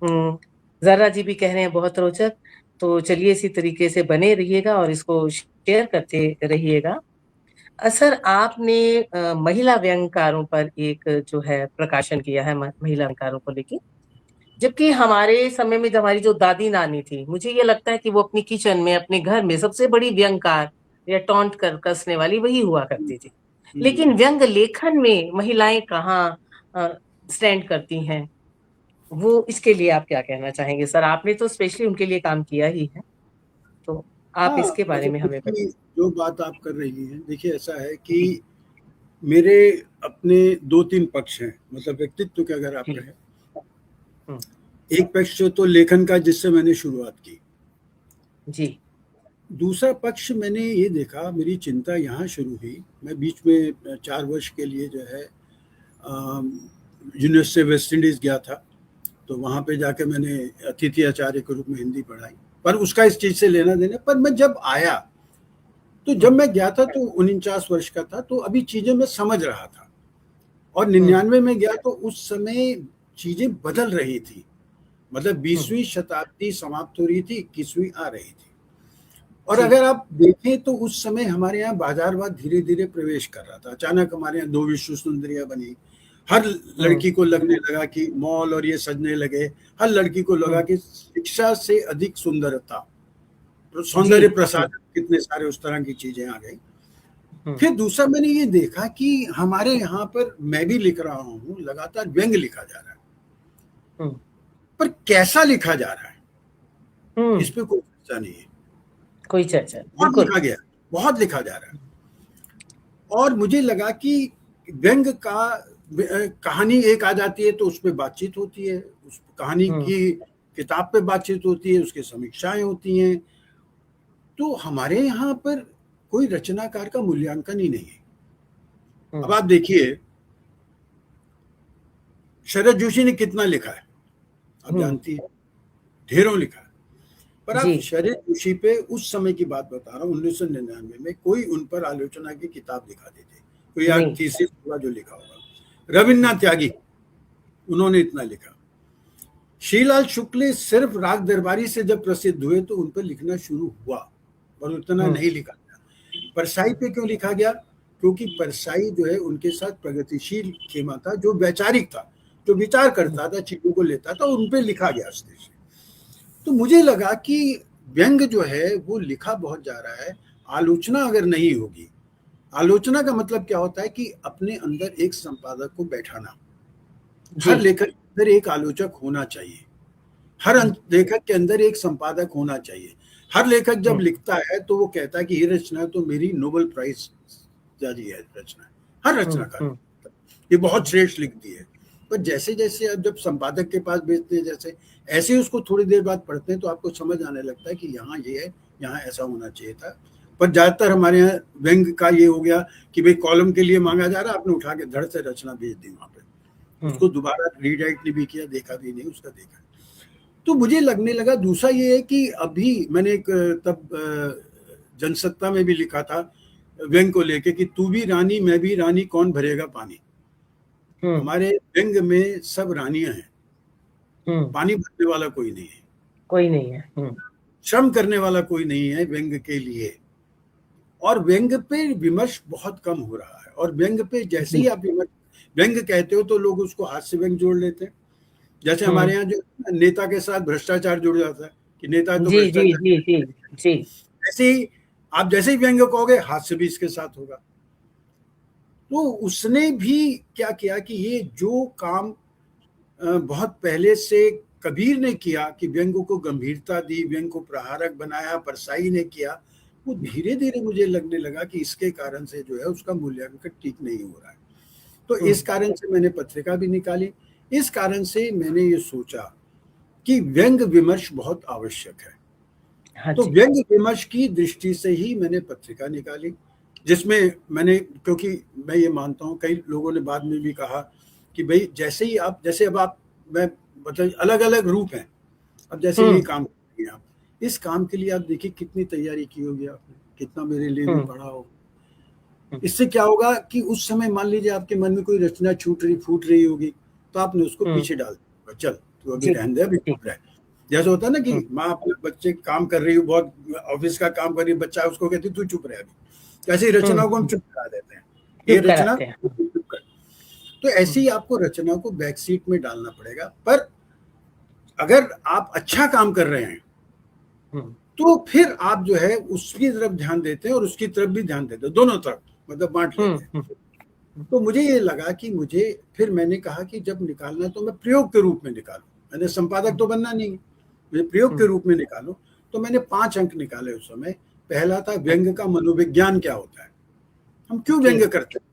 हम्म, जरा जी भी कह रहे हैं बहुत रोचक। तो चलिए इसी तरीके से बने रहिएगा और इसको शेयर करते रहिएगा। सर, आपने महिला व्यंगकारों पर एक जो है प्रकाशन किया है, महिला व्यंगकारों को लेके। जबकि हमारे समय में, जब हमारी जो दादी नानी थी, मुझे ये लगता है कि वो अपनी किचन में, अपने घर में सबसे बड़ी व्यंगकार या टॉन्ट कर कसने वाली वही हुआ करती थी। लेकिन व्यंग लेखन में महिलाएं कहाँ स्टैंड करती हैं, वो इसके लिए आप क्या कहना चाहेंगे सर? आपने तो स्पेशली उनके लिए काम किया ही है, तो आप हाँ, इसके बारे मतलब में हमें देखिए, बताइए। जो बात आप कर रही हैं, देखिए ऐसा है कि मेरे अपने दो तीन पक्ष हैं, मतलब व्यक्तित्व के अगर आप जी। कहें। हम्म, एक पक्ष तो लेखन का, जिससे मैंने शुरुआत की। जी। दूसरा पक्ष मैंने ये देखा, मेरी चिंता यहाँ शुरू हुई, मैं बीच में 4 वर्ष के लिए जो है यूनिवर्सिटी से वेस्ट इंडीज गया था। तो वहाँ पे जाके मैंने अतिथि आचार्य के रूप में हिंदी पढ़ाई, पर उसका इस चीज़ से लेना देना। पर मैं जब आया, तो जब हम्म, मैं गया था तो 49 वर्ष का था, तो अभी चीज़ें मैं समझ रहा था। और हम्म, 99 में गया तो उस समय चीजें बदल रही थी। मतलब 20वीं शताब्दी समाप्त हो रही थी, 21वीं आ रही थी। और जी अगर आप देखें तो उस समय हमारे यहाँ बाजारवाद धीरे धीरे प्रवेश कर रहा था। अचानक हमारे यहाँ 2 विश्व सुंदरियां बनी। हर लड़की को लगने लगा कि मॉल और ये सजने लगे। हर लड़की को लगा कि शिक्षा से अधिक सुंदरता, तो सौंदर्य जी प्रसाधन, कितने सारे उस तरह की चीजें आ गई। हम्म फिर दूसरा मैंने ये देखा कि हमारे यहाँ पर, मैं भी लिख रहा हूँ, लगातार व्यंग लिखा जा रहा है, हम्म पर कैसा लिखा जा रहा है हम्म इस पे कोई चर्चा नहीं है। कोई चर्चा नहीं, बहुत बिल्कुल। लिखा गया, बहुत लिखा जा रहा है। और मुझे लगा कि व्यंग का कहानी एक आ जाती है तो उस पर बातचीत होती है, उस कहानी हम्म की किताब पे बातचीत होती है, उसकी समीक्षाएं होती हैं। तो हमारे यहाँ पर कोई रचनाकार का मूल्यांकन ही नहीं है। अब हम्म आप देखिए, शरद जोशी ने कितना लिखा है, आप हम्म जानती है, ढेरों लिखा है। पर जी आप शरद जोशी पे उस समय की बात बता रहा हूँ, 1999 में कोई उन पर आलोचना की किताब दिखा देते, कोई यार नहीं। थीसिस होगा जो लिखा होगा। रविन्द्रनाथ त्यागी, उन्होंने इतना लिखा। श्रीलाल शुक्ल सिर्फ राग दरबारी से जब प्रसिद्ध हुए तो उन पर लिखना शुरू हुआ, पर उतना नहीं लिखा गया। परसाई पे क्यों लिखा गया? क्योंकि परसाई जो है उनके साथ प्रगतिशील खेमा था, जो वैचारिक था, जो विचार करता था, चीजों को लेता था, उन पे लिखा गया उस देश। तो मुझे लगा कि व्यंग जो है वो लिखा बहुत जा रहा है। आलोचना अगर नहीं होगी, आलोचना का मतलब क्या होता है कि अपने अंदर एक संपादक को बैठाना। जी हर लेखक के अंदर एक आलोचक होना चाहिए, हर लेखक के अंदर एक संपादक होना चाहिए। हर लेखक जब लिखता है तो वो कहता है कि ये रचना तो मेरी नोबेल प्राइज जारी है रचना, हर रचनाकार ये बहुत श्रेष्ठ लिखती है। पर जैसे जैसे अब जब संपादक के पास भेजते हैं, जैसे ऐसे ही उसको थोड़ी देर बाद पढ़ते हैं तो आपको समझ आने लगता है कि यहाँ ये है, यहाँ ऐसा होना चाहिए था। पर ज्यादातर हमारे यहाँ व्यंग का ये हो गया कि भाई कॉलम के लिए मांगा जा रहा है, आपने उठा के धड़ से रचना भेज दी वहां पे, उसको दोबारा रीडाइट भी किया, देखा भी नहीं, उसका देखा। तो मुझे लगने लगा दूसरा ये है कि अभी मैंने एक तब जनसत्ता में भी लिखा था व्यंग को लेके कि तू भी रानी मैं भी रानी कौन भरेगा पानी। हमारे व्यंग में सब रानियां हैं, पानी भरने वाला कोई नहीं है, कोई नहीं है, श्रम करने वाला कोई नहीं है व्यंग के लिए। और व्यंग पे विमर्श बहुत कम हो रहा है। और व्यंग पे जैसे ही आप व्यंग कहते हो तो लोग उसको हास्य व्यंग जोड़ लेते हैं। जैसे हमारे यहाँ जो नेता के साथ भ्रष्टाचार जुड़ जाता है कि नेता तो जी जी भ्रष्टाचार, जी जी जी ऐसे ही आप जैसे ही व्यंग कहोगे हास्य भी इसके साथ होगा। तो उसने भी क्या किया कि ये जो काम बहुत पहले से कबीर ने किया कि व्यंग को गंभीरता दी, व्यंग को प्रहारक बनाया, परसाई ने किया, वो धीरे धीरे मुझे लगने लगा कि इसके कारण से जो है उसका मूल्यांकन ठीक नहीं हो रहा है। तो इस कारण से मैंने पत्रिका भी निकाली। इस कारण से मैंने ये सोचा कि व्यंग विमर्श बहुत आवश्यक है। हाँ तो जी व्यंग विमर्श की दृष्टि से ही मैंने पत्रिका निकाली, जिसमें मैंने, क्योंकि मैं ये मानता हूँ, कई लोगों ने बाद में भी कहा कि भाई जैसे ही आप, जैसे अब आप, मैं मतलब अलग अलग रूप हैं, अब जैसे ये काम कर रही हैं आप, इस काम के लिए आप देखिए कितनी तैयारी की होगी आपने, कितना मेरे लिए भी पढ़ा हो। इससे क्या होगा कि उस समय मान लीजिए आपके मन में कोई रचना छूट रही फूट रही होगी तो आपने उसको पीछे डाल दिया, चल तू अभी रहने दे, अभी चुप रह। जैसे होता है ना कि माँ अपने बच्चे काम कर रही हो, बहुत ऑफिस का काम कर रही, बच्चा उसको कहती तू चुप रह अभी। ऐसे ही रचना को हम चुप करा देते हैं, ये रचना चुप कर। तो ऐसे ही आपको रचना को बैक सीट में डालना पड़ेगा। पर अगर आप अच्छा काम कर रहे हैं तो फिर आप जो है उसकी तरफ ध्यान देते हैं और उसकी तरफ भी ध्यान देते हैं, दोनों तरफ मतलब बांट लेते हैं। तो मुझे ये लगा कि फिर मैंने कहा कि जब निकालना तो मैं प्रयोग के रूप में निकालूं, मैंने संपादक तो बनना नहीं, मुझे प्रयोग के रूप में निकालूं। तो मैंने 5 अंक निकाले उस समय। पहला था व्यंग का मनोविज्ञान क्या होता है, हम क्यों व्यंग करते हैं,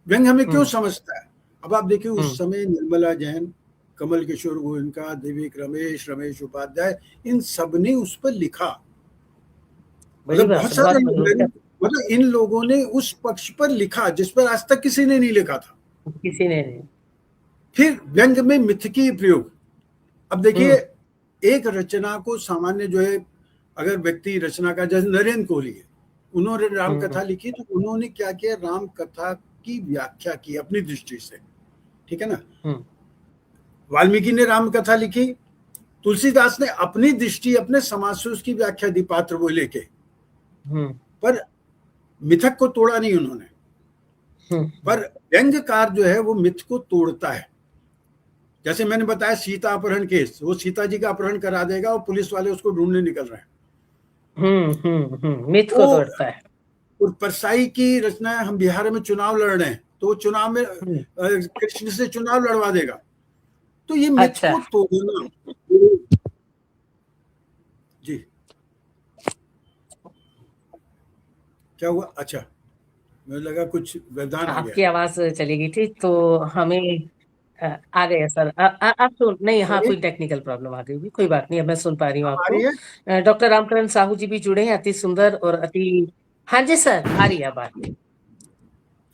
व्यंग हमें क्यों समझता है। अब आप देखिए उस समय निर्मला जैन, कमल किशोर गोयनका, देविक रमेश, रमेश उपाध्याय, इन सब ने उस पर लिखा। मतलब बहुत सारे लोग, मतलब इन लोगों ने उस पक्ष पर लिखा जिस पर आज तक किसी ने नहीं लिखा था, किसी ने नहीं। फिर व्यंग में मिथकीय प्रयोग। अब देखिए एक रचना को सामान्य जो है, अगर व्यक्ति रचना का, जैसे नरेंद्र कोहली है, उन्होंने राम कथा लिखी तो उन्होंने क्या किया, राम कथा की व्याख्या की अपनी दृष्टि से, ठीक है ना। वाल्मीकि ने राम कथा लिखी, तुलसीदास ने अपनी दृष्टि, अपने समाज से उसकी व्याख्या दी पात्र वो लेके, पर मिथक को तोड़ा नहीं उन्होंने। पर व्यंग्यकार जो है वो मिथ को तोड़ता है। जैसे मैंने बताया सीता अपहरण केस, वो सीता जी का अपहरण करा देगा और पुलिस वाले उसको ढूंढने निकल रहे हैं। मिथ को तोड़ता है। और परसाई की रचना है, हम बिहार में चुनाव लड़ रहे हैं, तो चुनाव में कृष्ण से चुनाव लड़वा देगा। तो ये मिथ अच्छा। को तोड़ना। जी क्या हुआ? अच्छा, मुझे लगा कुछ व्यवधान आ आपकी गया। आवाज चली गई थी तो हमें आ गए सर। आप सुन नहीं, हाँ कोई टेक्निकल प्रॉब्लम आ गई होगी, कोई बात नहीं, अब मैं सुन पा रही हूँ आ रही है? आपको। डॉक्टर रामकरण साहू जी भी जुड़े हैं, अति सुंदर और अति। हाँ जी सर, आ रही है बात।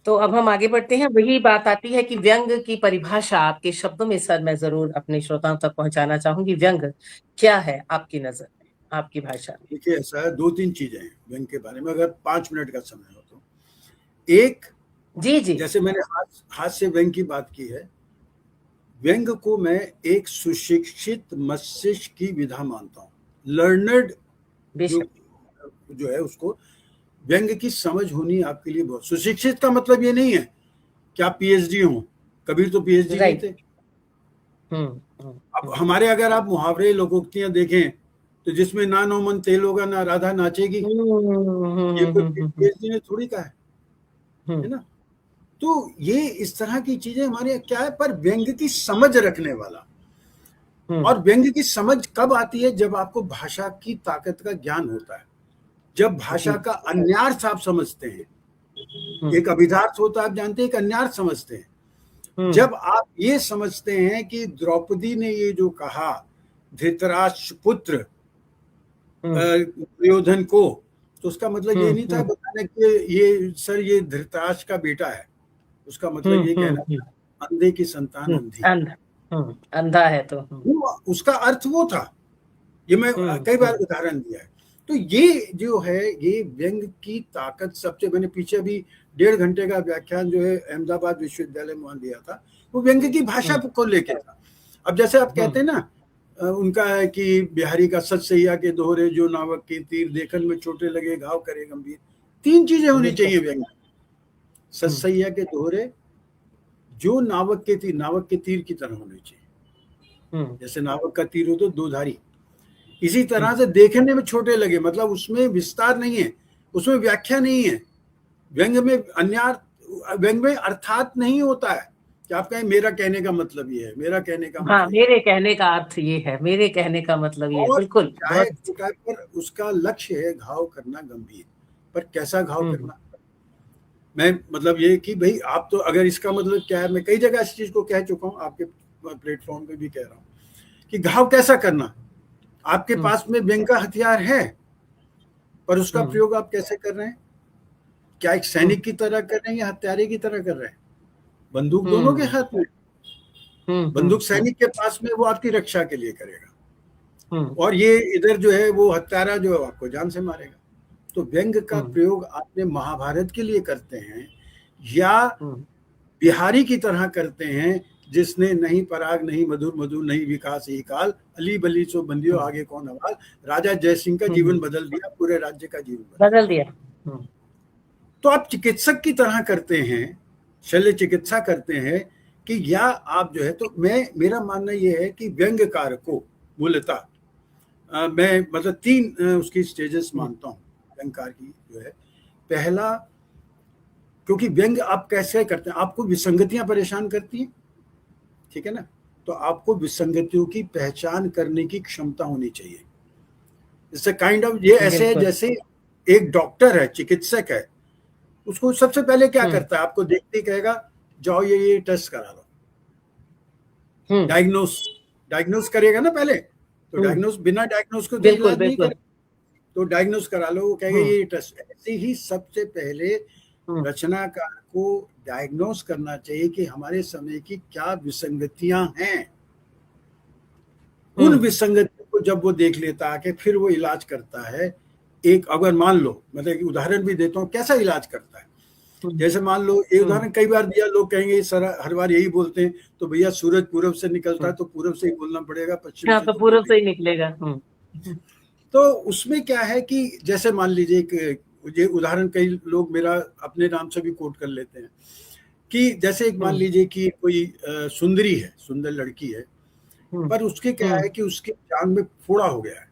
तो अब हम आगे बढ़ते हैं। वही बात आती है कि व्यंग की परिभाषा आपके शब्दों में सर मैं जरूर अपने श्रोताओं तक पहुंचाना चाहूंगी। व्यंग क्या है आपकी नजर में, आपकी भाषा में? देखिए, ऐसा है, 2-3 चीजें हैं व्यंग के बारे में, अगर 5 मिनट का समय हो तो। एक, जी जी। जैसे मैंने हास्य व्यंग की बात की है, व्यंग को मैं एक सुशिक्षित मस्तिष्क की विधा मानता हूँ। लर्नर्ड जो बेशक। जो है उसको व्यंग की समझ होनी आपके लिए बहुत। सुशिक्षित का मतलब ये नहीं है कि आप पीएचडी हो, कबीर तो पीएचडी नहीं राइट। थे। अब हमारे अगर आप मुहावरे लोकोक्तियां देखें तो जिसमें ना नो मन तेल होगा ना राधा नाचेगी, ये कोई पीएचडी ने थोड़ी कहा है ना। तो ये इस तरह की चीजें हमारे क्या है, पर व्यंग की समझ रखने वाला। और व्यंग की समझ कब आती है? जब आपको भाषा की ताकत का ज्ञान होता है, जब भाषा का अन्यार्थ आप समझते हैं। एक अभिधार्थ होता है, आप जानते हैं, एक अन्यार्थ समझते हैं। जब आप ये समझते हैं कि द्रौपदी ने ये जो कहा धृतराष्ट्र पुत्र दुर्योधन को, तो उसका मतलब ये नहीं था बताने कि ये सर ये धृतराष्ट्र का बेटा है। उसका मतलब ये कहना था अंधे की संतान अंधी। अंधा है तो उसका अर्थ वो था। ये मैं कई बार उदाहरण दिया है। तो ये जो है, ये व्यंग की ताकत सबसे, मैंने पीछे अभी 1.5 घंटे का व्याख्यान जो है अहमदाबाद विश्वविद्यालय में दिया था, वो व्यंग की भाषा को लेके था। अब जैसे आप कहते हैं ना, उनका है कि बिहारी का सच सैया के दोहरे, जो नावक के तीर देखन में छोटे लगे घाव करे गंभीर। 3 चीजें होनी चाहिए व्यंग। सच सैया के दोहरे, जो नावक के तीर की तरह होने चाहिए। जैसे नावक का तीर हो तो 2 धारी। इसी तरह से देखने में छोटे लगे, मतलब उसमें विस्तार नहीं है, उसमें व्याख्या नहीं है। व्यंग में व्यंग में अर्थात नहीं होता है कि आप कहें मेरा कहने का मतलब ये है, मेरा कहने का मतलब। हाँ, मेरे कहने का अर्थ ये है, मेरे कहने का मतलब ये है। बिल्कुल, बहुत। पर उसका लक्ष्य है घाव करना गंभीर। पर कैसा घाव करना? मैं मतलब ये कि भाई आप तो, अगर इसका मतलब क्या है, मैं कई जगह इस चीज को कह चुका हूँ, आपके प्लेटफॉर्म पे भी कह रहा हूँ कि घाव कैसा करना। आपके पास में व्यंग का हथियार है, पर उसका प्रयोग आप कैसे कर रहे हैं? क्या एक सैनिक की तरह कर रहे हैं या हत्यारे की तरह कर रहे हैं? बंदूक दोनों के हाथ में। बंदूक सैनिक के पास में, वो आपकी रक्षा के लिए करेगा, और ये इधर जो है वो हत्यारा जो है आपको जान से मारेगा। तो व्यंग का प्रयोग आपने महाभारत के लिए करते हैं या बिहारी की तरह करते हैं, जिसने नहीं पराग नहीं मधुर मधुर नहीं विकास ही काल, अली बली सो बंदियो आगे कौन आवाज, राजा जयसिंह का जीवन बदल दिया, पूरे राज्य का जीवन बदल दिया। तो आप चिकित्सक की तरह करते हैं, शल्य चिकित्सा करते हैं कि या आप जो है, तो मेरा मानना यह है कि व्यंग्यकार को मूलतः मैं मतलब 3 उसकी स्टेजेस मानता हूँ व्यंग्यकार की जो है। पहला, क्योंकि व्यंग आप कैसे करते हैं, आपको विसंगतियां परेशान करती हैं, ठीक है ना, तो आपको विसंगतियों की पहचान करने की क्षमता होनी चाहिए। इससे काइंड ऑफ ये ऐसे है जैसे एक डॉक्टर है, चिकित्सक है, उसको सबसे पहले क्या करता है, आपको देखते ही कहेगा जाओ ये टेस्ट करा लो। डायग्नोस करेगा ना पहले, तो डायग्नोस, बिना डायग्नोस को तो इलाज नहीं करे, तो डायग्नोस करा लो, वो कहेगा ये टेस्ट। ऐसे ही सबसे पहले रचनाकार को डायग्नोस करना चाहिए कि हमारे समय की क्या विसंगतियां हैं। उन विसंगतियों को जब वो देख लेता है, फिर वो इलाज करता है। एक अगर मान लो, मतलब उदाहरण भी देता हूँ कैसा इलाज करता है। जैसे मान लो, ये उदाहरण कई बार दिया, लोग कहेंगे सर हर बार यही बोलते हैं, तो भैया सूरज पूरब से निकलता है तो पूरब से ही बोलना पड़ेगा, पश्चिम हाँ, से तो तो पूरब से बोलेंगे। ही निकलेगा। तो उसमें क्या है कि जैसे मान लीजिए ये उदाहरण कई लोग मेरा अपने नाम से भी कोट कर लेते हैं कि जैसे एक मान लीजिए कि कोई सुंदरी है, सुंदर लड़की है, पर उसके क्या है कि उसके जांग में फोड़ा हो गया है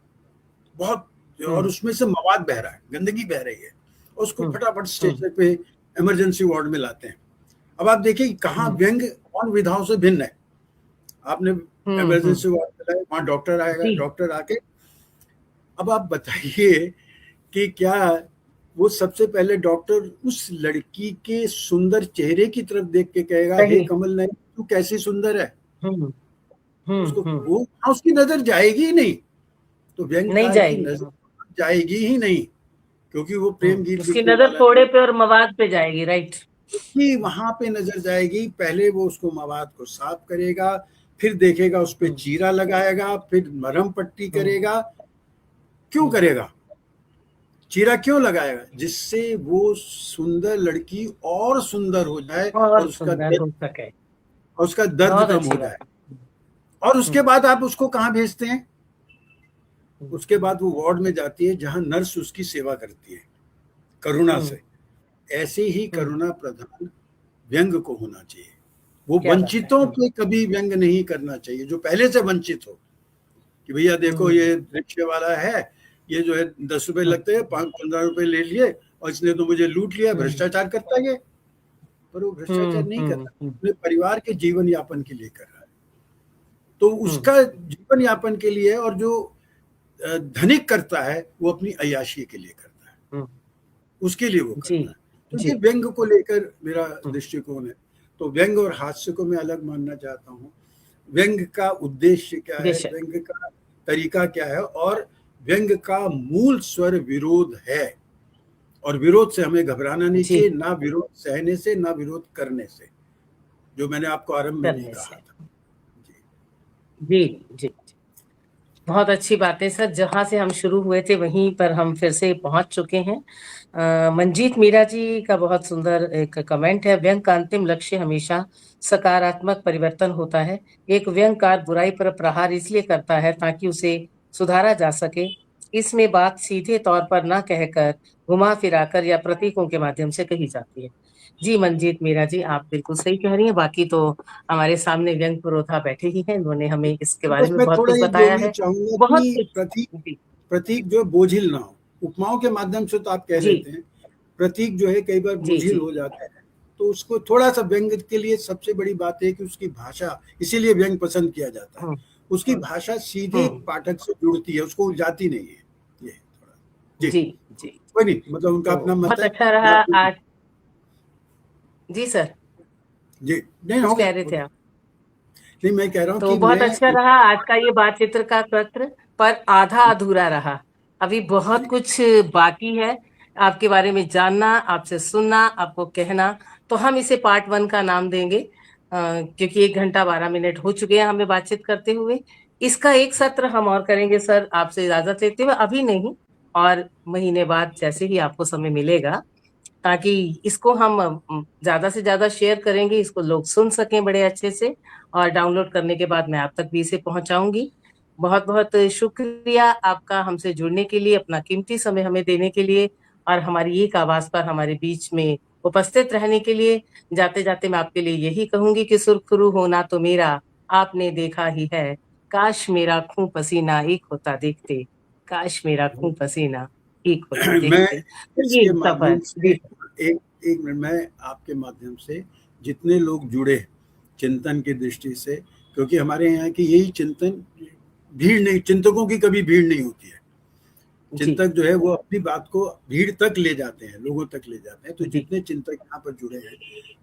बहुत, और उसमें से मवाद बह रहा है, गंदगी बह रही है, और उसको फटाफट स्टेशन पे इमरजेंसी वार्ड में लाते हैं। अब आप देखिए कहाँ व्यंग कौन विधाओं से भिन्न है। आपने इमरजेंसी वार्ड में लाए, वहां डॉक्टर आएगा, डॉक्टर आके अब आप बताइए कि क्या वो सबसे पहले डॉक्टर उस लड़की के सुंदर चेहरे की तरफ देख के कहेगा हे कमल नहीं तू कैसी सुंदर है, उसको वो उसकी नजर जाएगी ही नहीं। तो व्यंग्यकार की नजर जाएगी ही नहीं, क्योंकि वो प्रेम गीत उसकी लिखने नजर वाला फोड़े पे और मवाद पे जाएगी, राइट। कि वहां पे नजर जाएगी। पहले वो उसको मवाद को साफ करेगा, फिर देखेगा उस पे चीरा लगाएगा, फिर मरहम पट्टी करेगा। क्यों करेगा? चीरा क्यों लगाएगा? जिससे वो सुंदर लड़की और सुंदर हो जाए और उसका दर्द कम हो जाए। और उसके बाद आप उसको कहाँ भेजते हैं? उसके बाद वो वार्ड में जाती है जहां नर्स उसकी सेवा करती है करुणा से। ऐसे ही करुणा प्रधान व्यंग को होना चाहिए। वो वंचितों पे कभी व्यंग नहीं करना चाहिए, जो पहले से वंचित हो, कि भैया देखो ये रिक्शे वाला है, ये जो है 10 रुपए लगते हैं, 15 रुपए ले लिए और इसने तो मुझे लूट लिया, भ्रष्टाचार करता है। पर वो भ्रष्टाचार नहीं कर रहा, अपने परिवार के जीवन यापन के लिए कर रहा है। तो उसका जीवन यापन के लिए, और जो धनिक करता है वो अपनी अय्याशी के लिए करता है, उसके लिए वो करता है। तो ये व्यंग को लेकर मेरा दृष्टिकोण है। तो व्यंग और हास्य को मैं अलग मानना चाहता हूँ। व्यंग का उद्देश्य क्या है, व्यंग का तरीका क्या है, और व्यंग का मूल स्वर विरोध है। और विरोध से हमें घबराना नहीं चाहिए, ना विरोध सहने से, ना विरोध करने से, जो मैंने आपको आरंभ में नहीं कहा था। जी जी, बहुत अच्छी बात है सर। जहां से हम शुरू हुए थे वहीं पर हम फिर से पहुंच चुके हैं। मंजीत मीरा जी का बहुत सुंदर एक कमेंट है। व्यंग का अंतिम लक्ष्य हमेशा सकारात्मक परिवर्तन होता है। एक व्यंगकार बुराई पर प्रहार इसलिए करता है ताकि उसे सुधारा जा सके। इसमें बात सीधे तौर पर ना कहकर घुमा फिराकर या प्रतीकों के माध्यम से कही जाती है। जी मंजीत मीरा जी, आप बिल्कुल सही कह रही हैं। बाकी तो हमारे सामने व्यंग पुरोधा बैठे ही हैं, उन्होंने हमें इसके बारे में बहुत कुछ बताया है। बहुत कुछ प्रतीक जो बोझिल ना हो, उपमाओं के माध्यम से तो आप कह देते हैं, प्रतीक जो है कई बार बोझिल हो जाता है। तो उसको थोड़ा सा व्यंग के लिए सबसे बड़ी बात है कि उसकी भाषा, इसीलिए व्यंग पसंद किया जाता है, उसकी भाषा सीधे पाठक से जुड़ती है, उसको उलझाती नहीं है। ये थोड़ा जी जी कोई नहीं, मतलब उनका अपना मत है। बहुत अच्छा रहा आज। जी सर, जी नहीं कुछ हो कह रहे थे आप? नहीं, मैं कह रहा हूँ तो कि बहुत अच्छा रहा आज का ये बातचीत का सत्र, पर आधा अधूरा रहा। अभी बहुत कुछ बाकी है आपके बारे में जानना, आपसे सुनना, आपको कहना। तो हम इसे पार्ट 1 का नाम देंगे, क्योंकि 1 घंटा 12 मिनट हो चुके हैं हमें बातचीत करते हुए। इसका एक सत्र हम और करेंगे सर, आपसे इजाजत लेते हुए। अभी नहीं, और महीने बाद जैसे ही आपको समय मिलेगा, ताकि इसको हम ज्यादा से ज्यादा शेयर करेंगे, इसको लोग सुन सकें बड़े अच्छे से, और डाउनलोड करने के बाद मैं आप तक भी इसे पहुंचाऊंगी। बहुत बहुत शुक्रिया आपका हमसे जुड़ने के लिए, अपना कीमती समय हमें देने के लिए, और हमारी एक आवाज पर हमारे बीच में उपस्थित रहने के लिए। जाते जाते मैं आपके लिए यही कहूंगी कि सुरखरू होना तो मेरा आपने देखा ही है, काश मेरा खून पसीना एक होता देखते, काश मेरा खून पसीना एक होता मैं देखते। तो ये इसके सफर माध्यम से एक मिनट, मैं आपके माध्यम से जितने लोग जुड़े चिंतन की दृष्टि से, क्योंकि हमारे यहाँ की यही चिंतन, भीड़ नहीं, चिंतकों की कभी भीड़ नहीं होती है। चिंतक जो है वो अपनी बात को भीड़ तक ले जाते हैं, लोगों तक ले जाते हैं। तो जितने चिंतक यहाँ पर जुड़े हैं,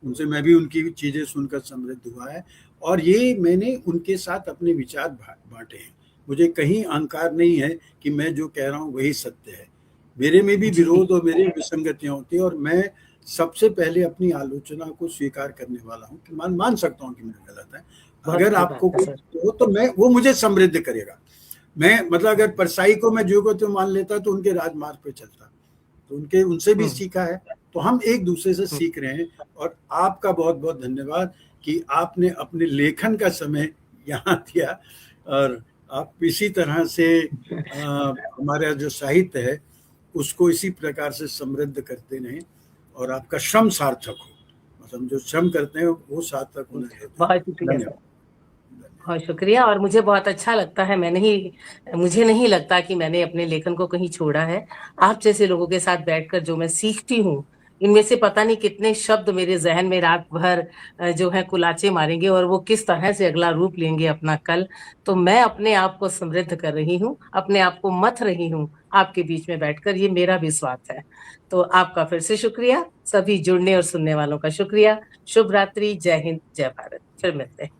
उनसे मैं भी उनकी चीजें सुनकर समृद्ध हुआ है, और ये मैंने उनके साथ अपने विचार बांटे हैं। मुझे कहीं अहंकार नहीं है कि मैं जो कह रहा हूँ वही सत्य है। मेरे में भी विरोध और मेरे विसंगतियां होती है, और मैं सबसे पहले अपनी आलोचना को स्वीकार करने वाला हूँ कि मान सकता हूँ कि मैं गलत है। अगर आपको तो मैं, वो मुझे समृद्ध करेगा। मैं मतलब अगर परसाई को मैं जो को तो मान लेता तो उनके राजमार्ग पे चलता, तो उनसे भी हम्म। सीखा है, तो हम एक दूसरे से सीख रहे हैं। और आपका बहुत बहुत धन्यवाद कि आपने अपने लेखन का समय यहाँ दिया, और आप इसी तरह से हमारा जो साहित्य है उसको इसी प्रकार से समृद्ध करते रहें, और आपका श्रम सार्थक हो। हम जो श्रम करते हैं वो सार्थक होना चाहिए। बहुत शुक्रिया सर, धन्यवाद। बहुत शुक्रिया। और मुझे बहुत अच्छा लगता है, मुझे नहीं लगता कि मैंने अपने लेखन को कहीं छोड़ा है। आप जैसे लोगों के साथ बैठकर जो मैं सीखती हूँ, इनमें से पता नहीं कितने शब्द मेरे जहन में रात भर जो है कुलाचे मारेंगे, और वो किस तरह से अगला रूप लेंगे अपना कल। तो मैं अपने आप को समृद्ध कर रही हूँ, अपने आप को मथ रही हूँ आपके बीच में बैठकर, ये मेरा भी स्वार्थ है। तो आपका फिर से शुक्रिया, सभी जुड़ने और सुनने वालों का शुक्रिया। शुभ रात्रि, जय हिंद, जय भारत। फिर मिलते हैं।